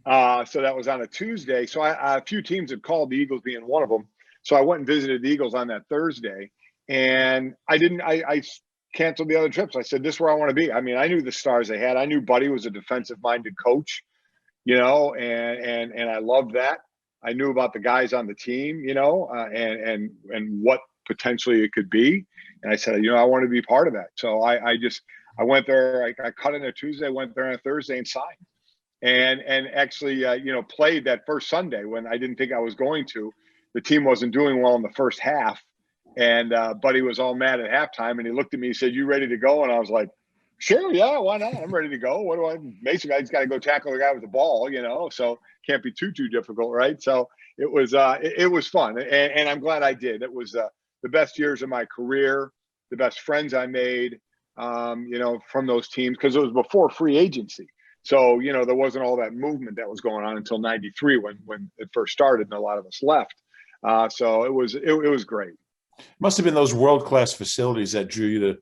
So that was on a Tuesday. So a few teams had called, the Eagles being one of them. So I went and visited the Eagles on that Thursday, and I canceled the other trips. I said, this is where I want to be. I mean, I knew the stars they had. I knew Buddy was a defensive minded coach, and I loved that. I knew about the guys on the team, and what potentially it could be. And I said, I want to be part of that. So I went there. I cut in a Tuesday, went there on a Thursday and signed. And actually, played that first Sunday when I didn't think I was going to. The team wasn't doing well in the first half. And Buddy was all mad at halftime. And he looked at me and said, you ready to go? And I was like, sure, yeah, why not? I'm ready to go. Basically, I just got to go tackle the guy with the ball, so can't be too difficult, right? So it was fun. And I'm glad I did. It was the best years of my career, the best friends I made, from those teams, because it was before free agency. So, there wasn't all that movement that was going on until 93 when it first started and a lot of us left. So it was great. Must have been those world-class facilities that drew you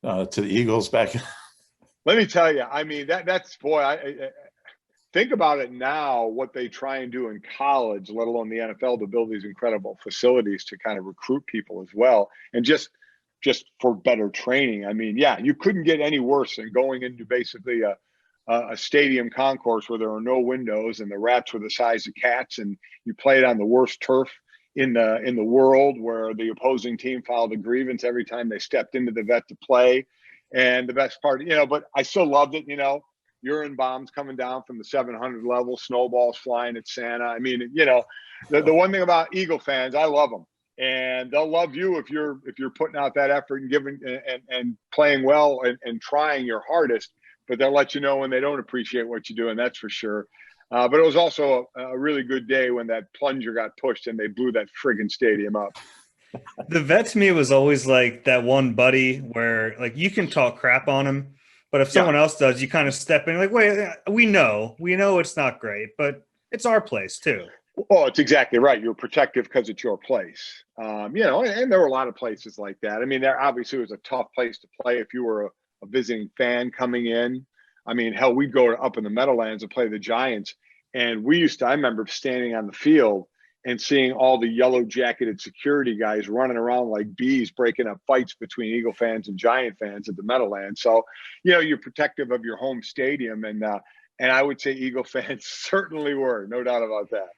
to the Eagles back. Let me tell you, I mean, that's I think about it now, what they try and do in college, let alone the NFL, to build these incredible facilities to kind of recruit people as well. And just for better training. I mean, yeah, you couldn't get any worse than going into basically a stadium concourse where there are no windows and the rats were the size of cats, and you played on the worst turf in the world, where the opposing team filed a grievance every time they stepped into the vet to play. And the best part, but I still loved it, urine bombs coming down from the 700 level, snowballs flying at Santa. I mean, the one thing about Eagle fans, I love them, and they'll love you if you're putting out that effort and giving and playing well and trying your hardest. But they'll let you know when they don't appreciate what you do, and that's for sure. But it was also a really good day when that plunger got pushed and they blew that friggin' stadium up. The vet to me was always like that one buddy where, like, you can talk crap on him, but if someone else does, you kind of step in like, wait, we know it's not great, but it's our place too. Oh, it's exactly right. You're protective because it's your place. And there were a lot of places like that. I mean, there obviously was a tough place to play if you were a visiting fan coming in. I mean, hell, we'd go up in the Meadowlands and play the Giants. And I remember standing on the field and seeing all the yellow jacketed security guys running around like bees, breaking up fights between Eagle fans and Giant fans at the Meadowlands. So, you're protective of your home stadium. And I would say Eagle fans certainly were, no doubt about that.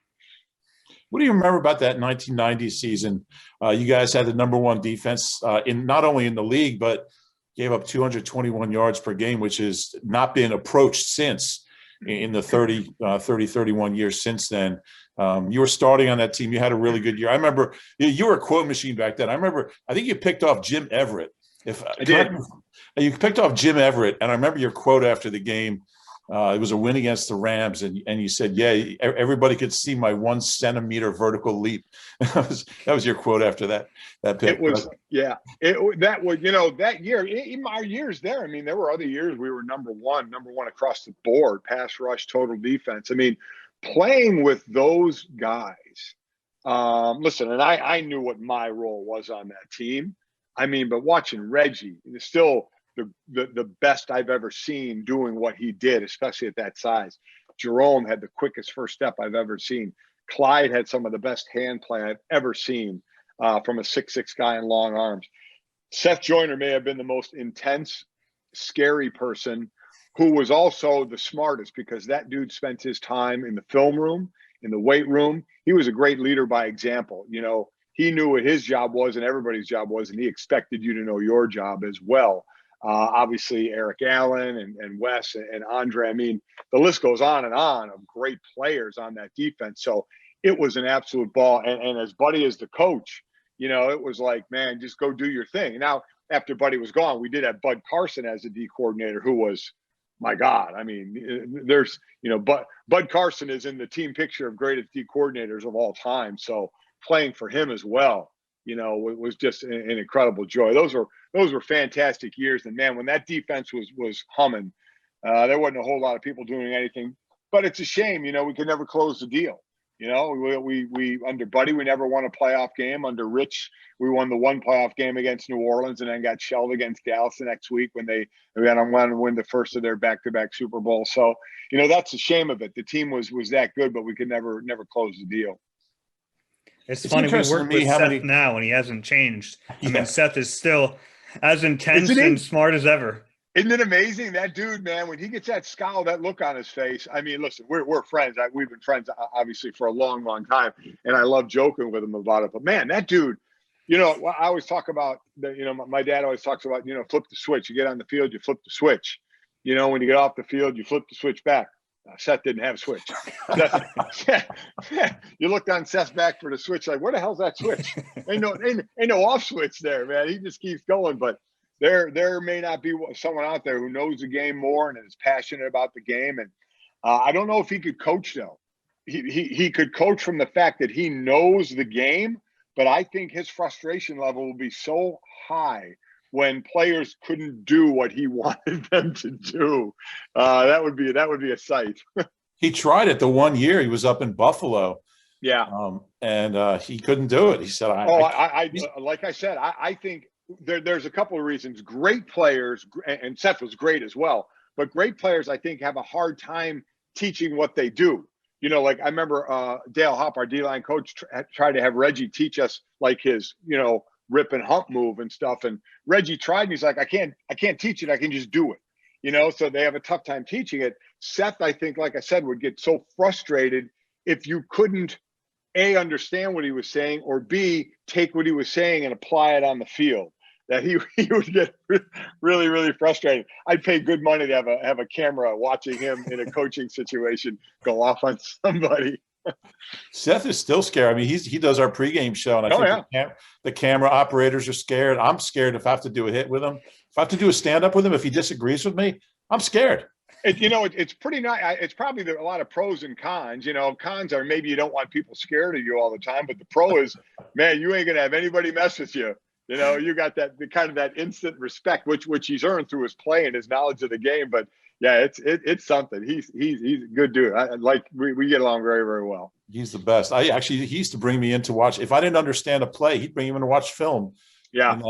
What do you remember about that 1990 season? You guys had the number one defense in not only in the league, but gave up 221 yards per game, which has not been approached since in the 31 years since then. You were starting on that team. You had a really good year. I remember you were a quote machine back then. I think you picked off Jim Everett. I did. You picked off Jim Everett, and I remember your quote after the game. It was a win against the Rams, and you said, "Yeah, everybody could see my 1 centimeter vertical leap." That was your quote after that pick. It was, yeah. That year, even our years there. I mean, there were other years we were number one across the board, pass rush, total defense. I mean, playing with those guys. Listen, and I knew what my role was on that team. I mean, but watching Reggie, it's still the best I've ever seen doing what he did, especially at that size. Jerome had the quickest first step I've ever seen. Clyde had some of the best hand play I've ever seen from a 6'6" guy in long arms. Seth Joyner may have been the most intense, scary person who was also the smartest, because that dude spent his time in the film room, in the weight room. He was a great leader by example. He knew what his job was and everybody's job was, and he expected you to know your job as well. Obviously, Eric Allen and Wes and Andre. I mean, the list goes on of great players on that defense. So it was an absolute ball. And as Buddy as the coach, it was like, man, just go do your thing. Now, after Buddy was gone, we did have Bud Carson as the D coordinator, who was, my God. I mean, there's, Bud Carson is in the team picture of greatest D coordinators of all time. So playing for him as well, was just an incredible joy. Those were fantastic years. And man, when that defense was humming, there wasn't a whole lot of people doing anything. But it's a shame, we could never close the deal. We under Buddy, we never won a playoff game. Under Rich, we won the one playoff game against New Orleans, and then got shelled against Dallas the next week when they went on to win the first of their back-to-back Super Bowl. So, that's the shame of it. The team was that good, but we could never close the deal. It's funny, we work with Seth now, and he hasn't changed. I mean, Seth is still as intense and smart as ever. Isn't it amazing? That dude, man, when he gets that scowl, that look on his face. I mean, listen, we're friends. We've been friends, obviously, for a long, long time, and I love joking with him about it. But, man, that dude, I always talk about, my dad always talks about, flip the switch. You get on the field, you flip the switch. When you get off the field, you flip the switch back. Seth didn't have a switch. You looked on Seth's back for the switch, like, where the hell's that switch? Ain't no off switch there, man. He just keeps going. But there may not be someone out there who knows the game more and is passionate about the game. And I don't know if he could coach, though. He could coach from the fact that he knows the game, but I think his frustration level will be so high when players couldn't do what he wanted them to do. That would be a sight. He tried it the one year he was up in Buffalo. Yeah. And he couldn't do it. He said, like I said, I think there's a couple of reasons. Great players, and Seth was great as well, but great players, I think, have a hard time teaching what they do. Like I remember Dale Hopp, our D-line coach, tried to have Reggie teach us like his, rip and hump move and stuff. And Reggie tried, and he's like, I can't teach it. I can just do it. So they have a tough time teaching it. Seth, I think, like I said, would get so frustrated if you couldn't A, understand what he was saying, or B, take what he was saying and apply it on the field, that he would get really, really frustrated. I'd pay good money to have a camera watching him in a coaching situation go off on somebody. Seth is still scared. I mean, he does our pregame show, and I think the camera operators are scared. I'm scared if I have to do a hit with him. If I have to do a stand-up with him, if he disagrees with me, I'm scared. It's pretty nice. It's probably a lot of pros and cons. Cons are maybe you don't want people scared of you all the time, but the pro is, man, you ain't gonna have anybody mess with you. You got that instant respect, which he's earned through his play and his knowledge of the game. But Yeah, it's something. He's a good dude. We get along very, very well. He's the best. He used to bring me in to watch. If I didn't understand a play, he'd bring me in to watch film. Yeah.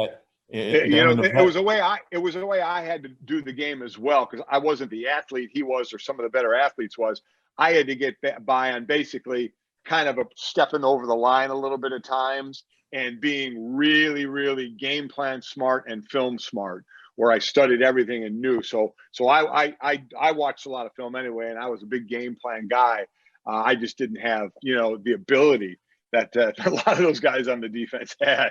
It was a way I had to do the game as well, because I wasn't the athlete he was, or some of the better athletes was. I had to get by on basically kind of stepping over the line a little bit at times and being really, really game plan smart and film smart, where I studied everything and knew. So I watched a lot of film anyway, and I was a big game plan guy. I just didn't have, the ability that a lot of those guys on the defense had.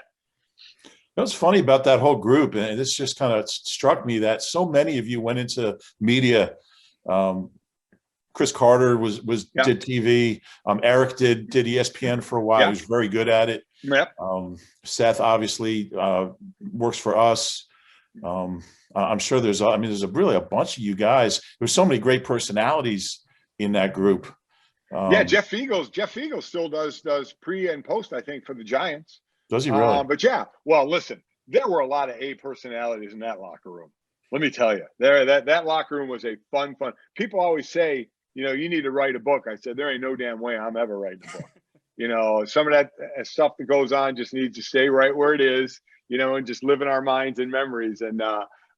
What's funny about that whole group, and this just kind of struck me, that so many of you went into media. Chris Carter did TV. Eric did ESPN for a while. He was very good at it. Yep. Seth obviously works for us. I'm sure there's really a bunch of you guys. There's so many great personalities in that group. Jeff Eagles still does pre and post, I think, for the Giants. Does he really? But yeah, well, listen, there were a lot of A personalities in that locker room. Let me tell you, that locker room was a fun. People always say, you need to write a book. I said, there ain't no damn way I'm ever writing a book. Some of that stuff that goes on just needs to stay right where it is, and just live in our minds and memories. And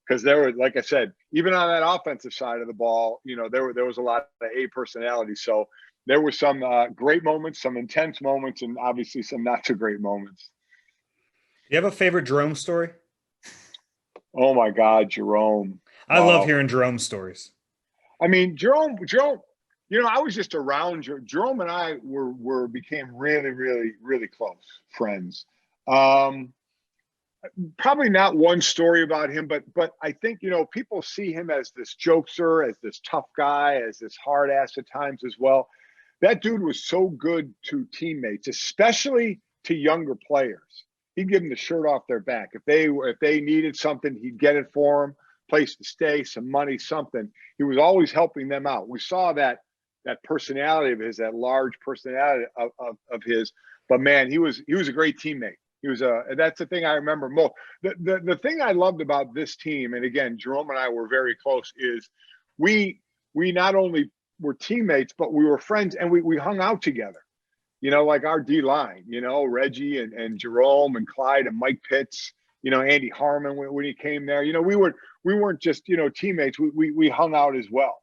because there was, like I said, even on that offensive side of the ball, there was a lot of A personality. So there were some great moments, some intense moments, and obviously some not so great moments. Do you have a favorite Jerome story? Oh my God, Jerome! I love hearing Jerome stories. I mean, Jerome. I was just around Jerome, and I became really, really, really close friends. Probably not one story about him, but I think people see him as this jokester, as this tough guy, as this hard ass at times as well. That dude was so good to teammates, especially to younger players. He'd give them the shirt off their back. If they needed something, he'd get it for them, place to stay, some money, something. He was always helping them out. We saw that personality of his, that large personality of his. But man, he was a great teammate. That's the thing I remember most. The thing I loved about this team, and again, Jerome and I were very close, is we not only were teammates, but we were friends, and we hung out together. Like our D line, Reggie and Jerome and Clyde and Mike Pitts, Andy Harmon when he came there. We weren't just, teammates. We hung out as well.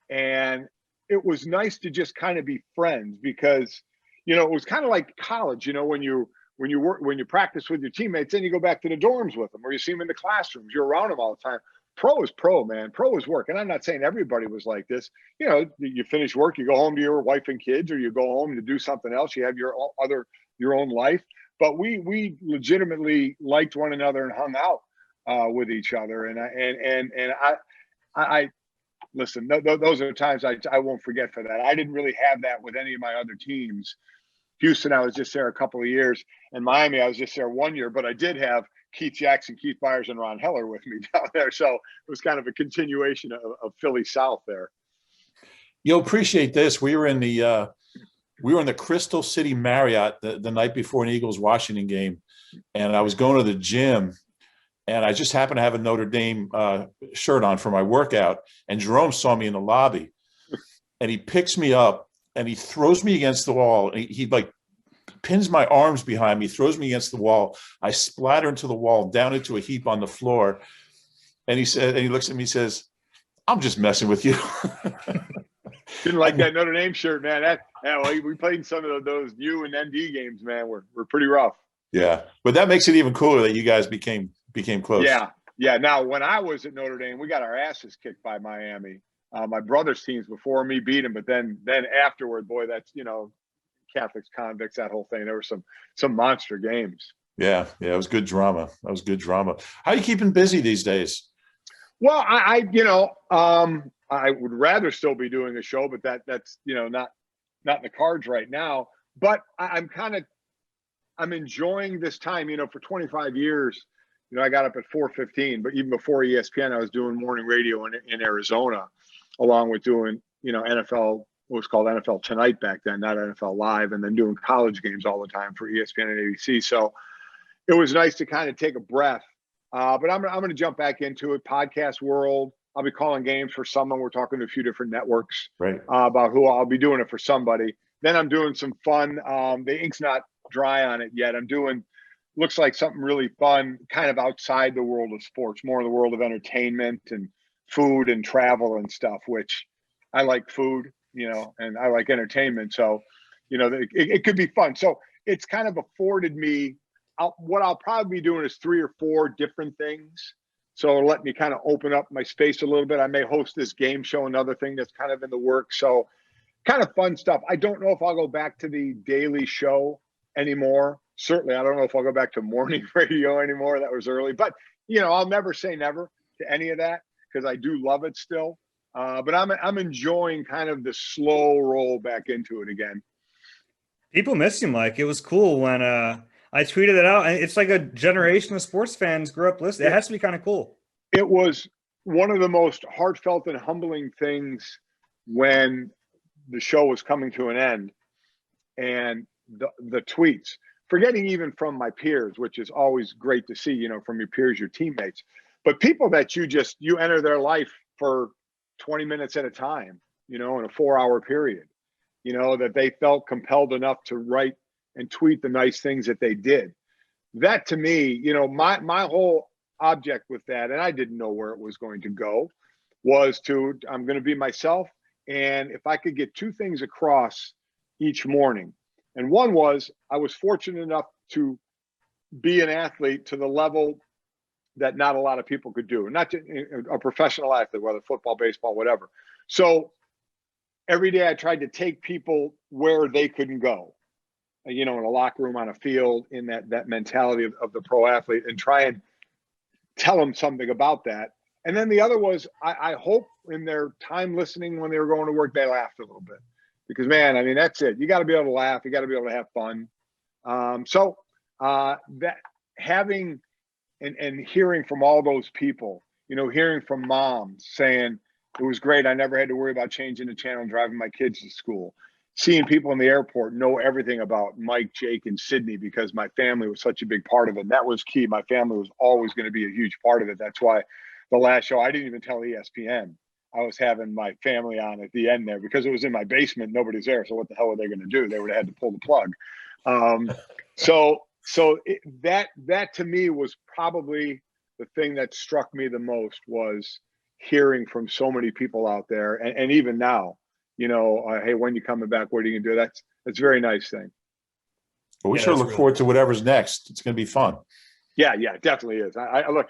And it was nice to just kind of be friends, because, it was kind of like college, when you practice with your teammates, then you go back to the dorms with them, or you see them in the classrooms, you're around them all the time. Pro is pro, man. Pro is work. And I'm not saying everybody was like this. You finish work, you go home to your wife and kids, or you go home to do something else. You have your own life. But we legitimately liked one another and hung out with each other. And I listen, those are times I won't forget for that. I didn't really have that with any of my other teams. Houston, I was just there a couple of years. And Miami, I was just there 1 year. But I did have Keith Jackson, Keith Byers, and Ron Heller with me down there. So it was kind of a continuation of Philly South there. You'll appreciate this. We were in the Crystal City Marriott the night before an Eagles-Washington game, and I was going to the gym, and I just happened to have a Notre Dame shirt on for my workout, and Jerome saw me in the lobby, and he picks me up, and he throws me against the wall, and he pins my arms behind me, throws me against the wall. I splatter into the wall, down into a heap on the floor. And he looks at me and says, "I'm just messing with you." Didn't like that Notre Dame shirt, man. We played in some of those U and ND games, man. We're pretty rough. Yeah. But that makes it even cooler that you guys became close. Yeah. Yeah. Now, when I was at Notre Dame, we got our asses kicked by Miami. My brother's teams before me beat them, but then afterward, boy, that's, Catholics, convicts, that whole thing. There were some monster games. Yeah, it was good drama. That was good drama. How are you keeping busy these days? Well, I would rather still be doing a show, but that's not in the cards right now. But I'm enjoying this time. For 25 years, I got up at 4:15. But even before ESPN, I was doing morning radio in Arizona, along with doing NFL. What was called NFL Tonight back then, not NFL Live, and then doing college games all the time for ESPN and ABC. So it was nice to kind of take a breath. But I'm going to jump back into it. Podcast world, I'll be calling games for someone. We're talking to a few different networks Right. about who I'll be doing it for somebody. Then I'm doing some fun. The ink's not dry on it yet. I'm doing, looks like something really fun, kind of outside the world of sports, more in the world of entertainment and food and travel and stuff, which I like food, and I like entertainment. So, it could be fun. So it's kind of afforded me, what I'll probably be doing is 3 or 4 different things. So it'll let me kind of open up my space a little bit. I may host this game show, another thing that's kind of in the works. So kind of fun stuff. I don't know if I'll go back to the daily show anymore. Certainly, I don't know if I'll go back to morning radio anymore. That was early. But, I'll never say never to any of that because I do love it still. But I'm enjoying kind of the slow roll back into it again. People miss you, Mike. It was cool when I tweeted it out. And it's like a generation of sports fans grew up listening. It has to be kind of cool. It was one of the most heartfelt and humbling things when the show was coming to an end, and the tweets, forgetting even from my peers, which is always great to see, from your peers, your teammates, but people that you enter their life for 20 minutes at a time, in a 4-hour period, that they felt compelled enough to write and tweet the nice things that they did. That to me, my whole object with that, and I didn't know where it was going to go, was I'm going to be myself. And if I could get 2 things across each morning, and one was I was fortunate enough to be an athlete to the level that not a lot of people could do, not a professional athlete, whether football, baseball, whatever. So every day I tried to take people where they couldn't go, in a locker room, on a field, in that mentality of the pro athlete, and try and tell them something about that. And then the other was, I hope in their time listening when they were going to work, they laughed a little bit, because man, I mean, that's it. You got to be able to laugh. You got to be able to have fun. So that having and hearing from all those people, hearing from moms saying it was great. I never had to worry about changing the channel and driving my kids to school. Seeing people in the airport know everything about Mike, Jake, and Sydney because my family was such a big part of it. And that was key. My family was always going to be a huge part of it. That's why the last show, I didn't even tell ESPN. I was having my family on at the end there because it was in my basement. Nobody's there. So what the hell were they going to do? They would have had to pull the plug. That to me was probably the thing that struck me the most, was hearing from so many people out there. And even now, hey, when you coming back? What are you going to do? That's a very nice thing. But we sure look forward to whatever's next. It's going to be fun. Yeah, it definitely is. I look,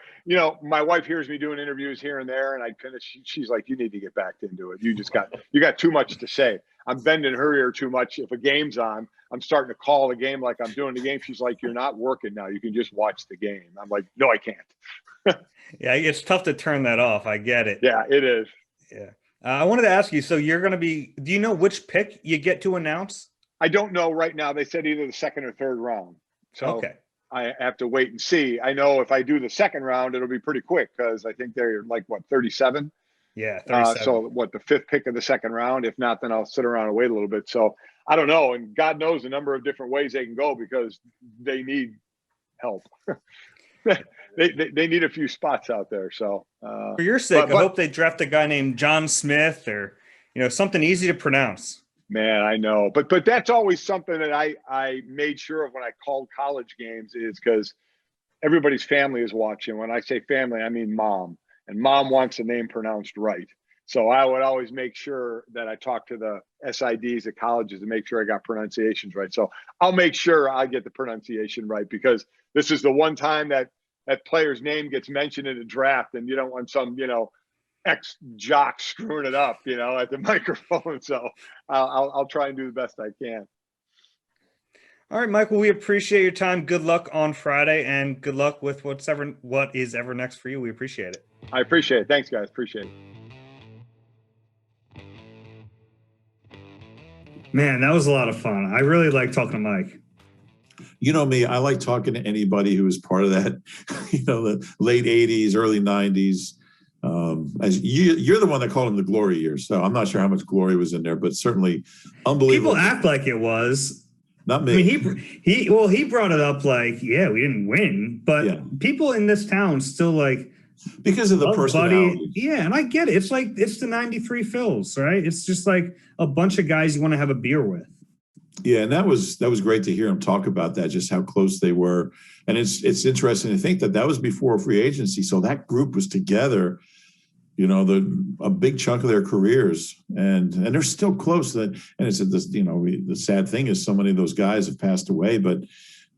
my wife hears me doing interviews here and there, and I finish. She's like, "You need to get back into it. You got too much to say." I'm bending her ear too much. If a game's on, I'm starting to call the game like I'm doing the game. She's like, "You're not working now. You can just watch the game." I'm like, "No, I can't." Yeah, it's tough to turn that off. I get it. Yeah, it is. Yeah. I wanted to ask you, so you're going to be, do you know which pick you get to announce? I don't know right now. They said either the second or third round. So okay. I have to wait and see. I know if I do the second round, it'll be pretty quick because I think they're like, 37? Yeah, 37. So the 5th pick of the second round? If not, then I'll sit around and wait a little bit. So I don't know. And God knows the number of different ways they can go because they need help. They need a few spots out there. So for your sake, I hope they draft a guy named John Smith or, something easy to pronounce. Man, I know. But that's always something that I made sure of when I called college games, is because everybody's family is watching. When I say family, I mean mom. And mom wants the name pronounced right. So I would always make sure that I talk to the SIDs at colleges to make sure I got pronunciations right. So I'll make sure I get the pronunciation right, because this is the one time that player's name gets mentioned in a draft, and you don't want some, ex-jock screwing it up, at the microphone. So I'll try and do the best I can. All right, Michael, we appreciate your time. Good luck on Friday, and good luck with what is ever next for you. We appreciate it. I appreciate it. Thanks, guys. Appreciate it. Man, that was a lot of fun. I really like talking to Mike. You know me, I like talking to anybody who was part of that, the late 80s, early 90s. As you're the one that called them the glory years. So I'm not sure how much glory was in there, but certainly unbelievable. People act like it was. Not me. I mean, he brought it up like, yeah, we didn't win, but people in this town still like because of the personality. Buddy. Yeah, and I get it. It's the 93 Phils, right? It's just like a bunch of guys you want to have a beer with. Yeah, and that was great to hear him talk about that, just how close they were. And it's interesting to think that was before free agency. So that group was together, a big chunk of their careers, and they're still close. And it's the sad thing is so many of those guys have passed away, but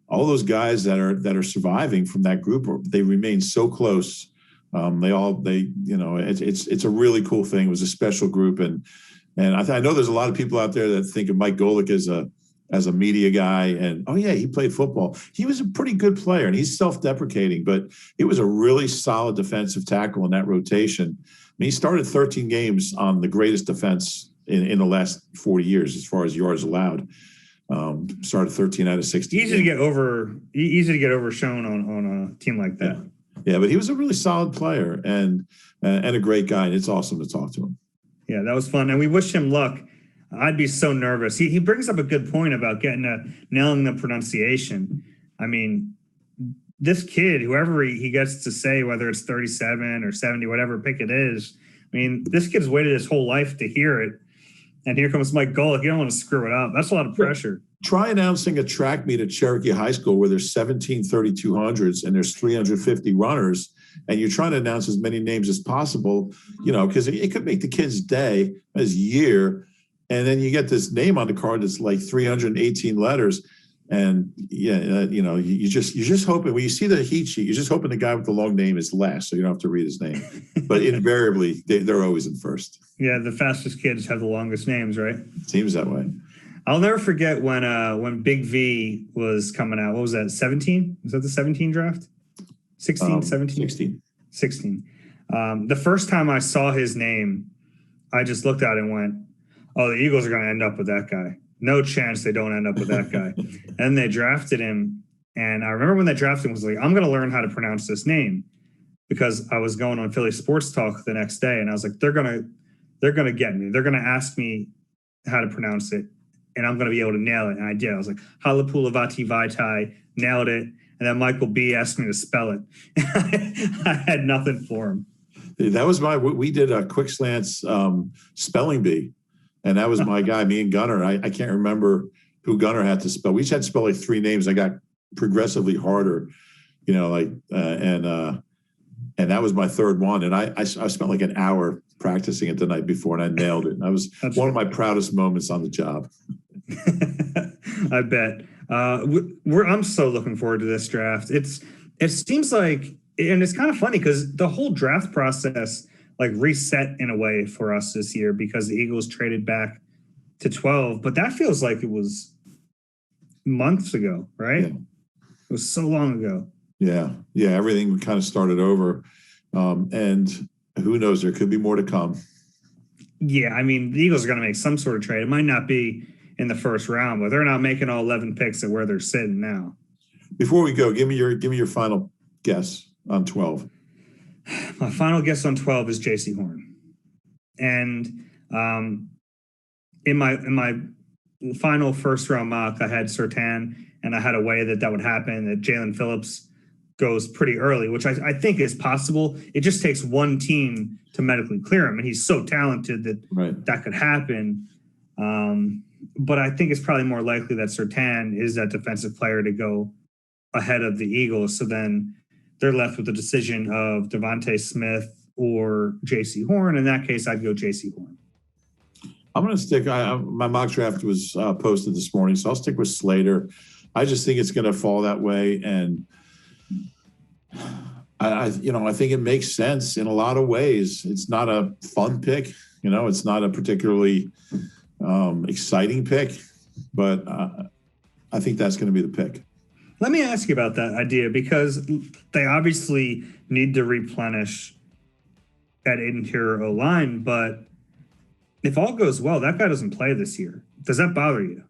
all those guys that are surviving from that group, they remain so close. It's a really cool thing. It was a special group, and I know there's a lot of people out there that think of Mike Golic as a media guy, and oh yeah, he played football. He was a pretty good player, and he's self-deprecating, but it was a really solid defensive tackle in that rotation. I mean, he started 13 games on the greatest defense in the last 40 years as far as yards allowed. Started 13 out of 16. Easy to get overshown on a team like that. Yeah, but he was a really solid player and a great guy, and it's awesome to talk to him. Yeah, that was fun, and we wish him luck. I'd be so nervous. He brings up a good point about nailing the pronunciation. I mean, this kid, whoever he gets to say, whether it's 37 or 70, whatever pick it is, I mean, this kid's waited his whole life to hear it. And here comes Mike Golic. You don't want to screw it up. That's a lot of pressure. Try announcing a track meet at Cherokee High School where there's 17 3200s and there's 350 runners, and you're trying to announce as many names as possible, because it could make the kid's day, his year, and then you get this name on the card that's like 318 letters. And you're just hoping when you see the heat sheet, you're just hoping the guy with the long name is last, so you don't have to read his name. But invariably, they're always in first. Yeah, the fastest kids have the longest names, right? Seems that way. I'll never forget when Big V was coming out. What was that? 17? Was that the 17 draft? 16, 17? 16. The first time I saw his name, I just looked at it and went, "Oh, the Eagles are going to end up with that guy. No chance they don't end up with that guy." And they drafted him. And I remember when they drafted him, was like, I'm going to learn how to pronounce this name, because I was going on Philly Sports Talk the next day. And I was like, they're going to get me. They're going to ask me how to pronounce it, and I'm going to be able to nail it. And I did. I was like, Halapulavati Vaitai, nailed it. And then Michael B asked me to spell it. I had nothing for him. That was we did a quick slants spelling bee. And that was my guy, me and Gunner. I can't remember who Gunner had to spell. We each had to spell like 3 names. I got progressively harder, and that was my third one. And I spent like an hour practicing it the night before, and I nailed it. And that was one of my proudest moments on the job. I bet. I'm so looking forward to this draft. It seems like, and it's kind of funny because the whole draft process like reset in a way for us this year because the Eagles traded back to 12, but that feels like it was months ago, right? Yeah. It was so long ago. Yeah. Everything kind of started over. And who knows, there could be more to come. Yeah. I mean, the Eagles are going to make some sort of trade. It might not be in the first round, but they're not making all 11 picks at where they're sitting now. Before we go, give me your final guess on 12. My final guess on 12 is Jaycee Horn. And in my final first round mock, I had Surtain, and I had a way that would happen, that Jalen Phillips goes pretty early, which I think is possible. It just takes one team to medically clear him, and he's so talented that could happen. But I think it's probably more likely that Surtain is that defensive player to go ahead of the Eagles. So then they're left with the decision of Devontae Smith or Jaycee Horn. In that case, I'd go Jaycee Horn. I'm going to stick. My mock draft was posted this morning, so I'll stick with Slater. I just think it's going to fall that way, and I think it makes sense in a lot of ways. It's not a fun pick, it's not a particularly exciting pick, but I think that's going to be the pick. Let me ask you about that idea, because they obviously need to replenish at interior O-line, but if all goes well, that guy doesn't play this year. Does that bother you?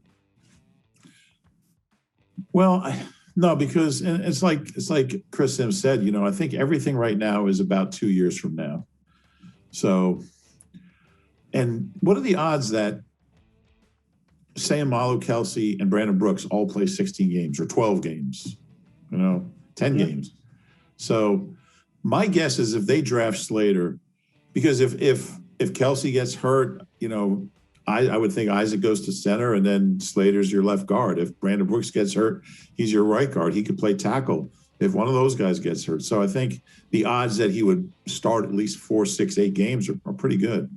Well, no, because it's like Chris Simms said, I think everything right now is about 2 years from now. So, and what are the odds that Sam Malu, Kelsey, and Brandon Brooks all play 16 games or 12 games, 10 games? So My guess is if they draft Slater, because if Kelsey gets hurt, I would think Isaac goes to center and then Slater's your left guard. If Brandon Brooks gets hurt, he's your right guard. He could play tackle if one of those guys gets hurt. So I think the odds that he would start at least 4, 6, 8 games are pretty good.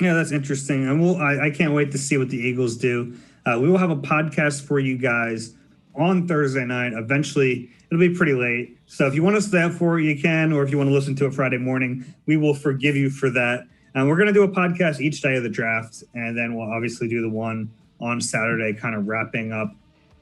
Yeah, that's interesting. And I can't wait to see what the Eagles do. We will have a podcast for you guys on Thursday night. Eventually, it'll be pretty late. So if you want to stay up for it, you can, or if you want to listen to it Friday morning, we will forgive you for that. We're going to do a podcast each day of the draft, and then we'll obviously do the one on Saturday, kind of wrapping up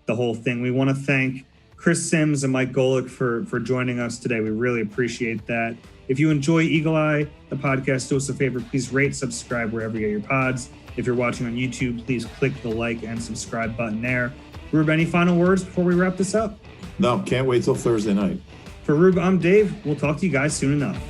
the whole thing. We want to thank Chris Simms and Mike Golic for joining us today. We really appreciate that. If you enjoy Eagle Eye, the podcast, do us a favor, please rate, subscribe wherever you get your pods. If you're watching on YouTube, please click the like and subscribe button there. Reuben, any final words before we wrap this up? No, can't wait till Thursday night. For Reuben, I'm Dave. We'll talk to you guys soon enough.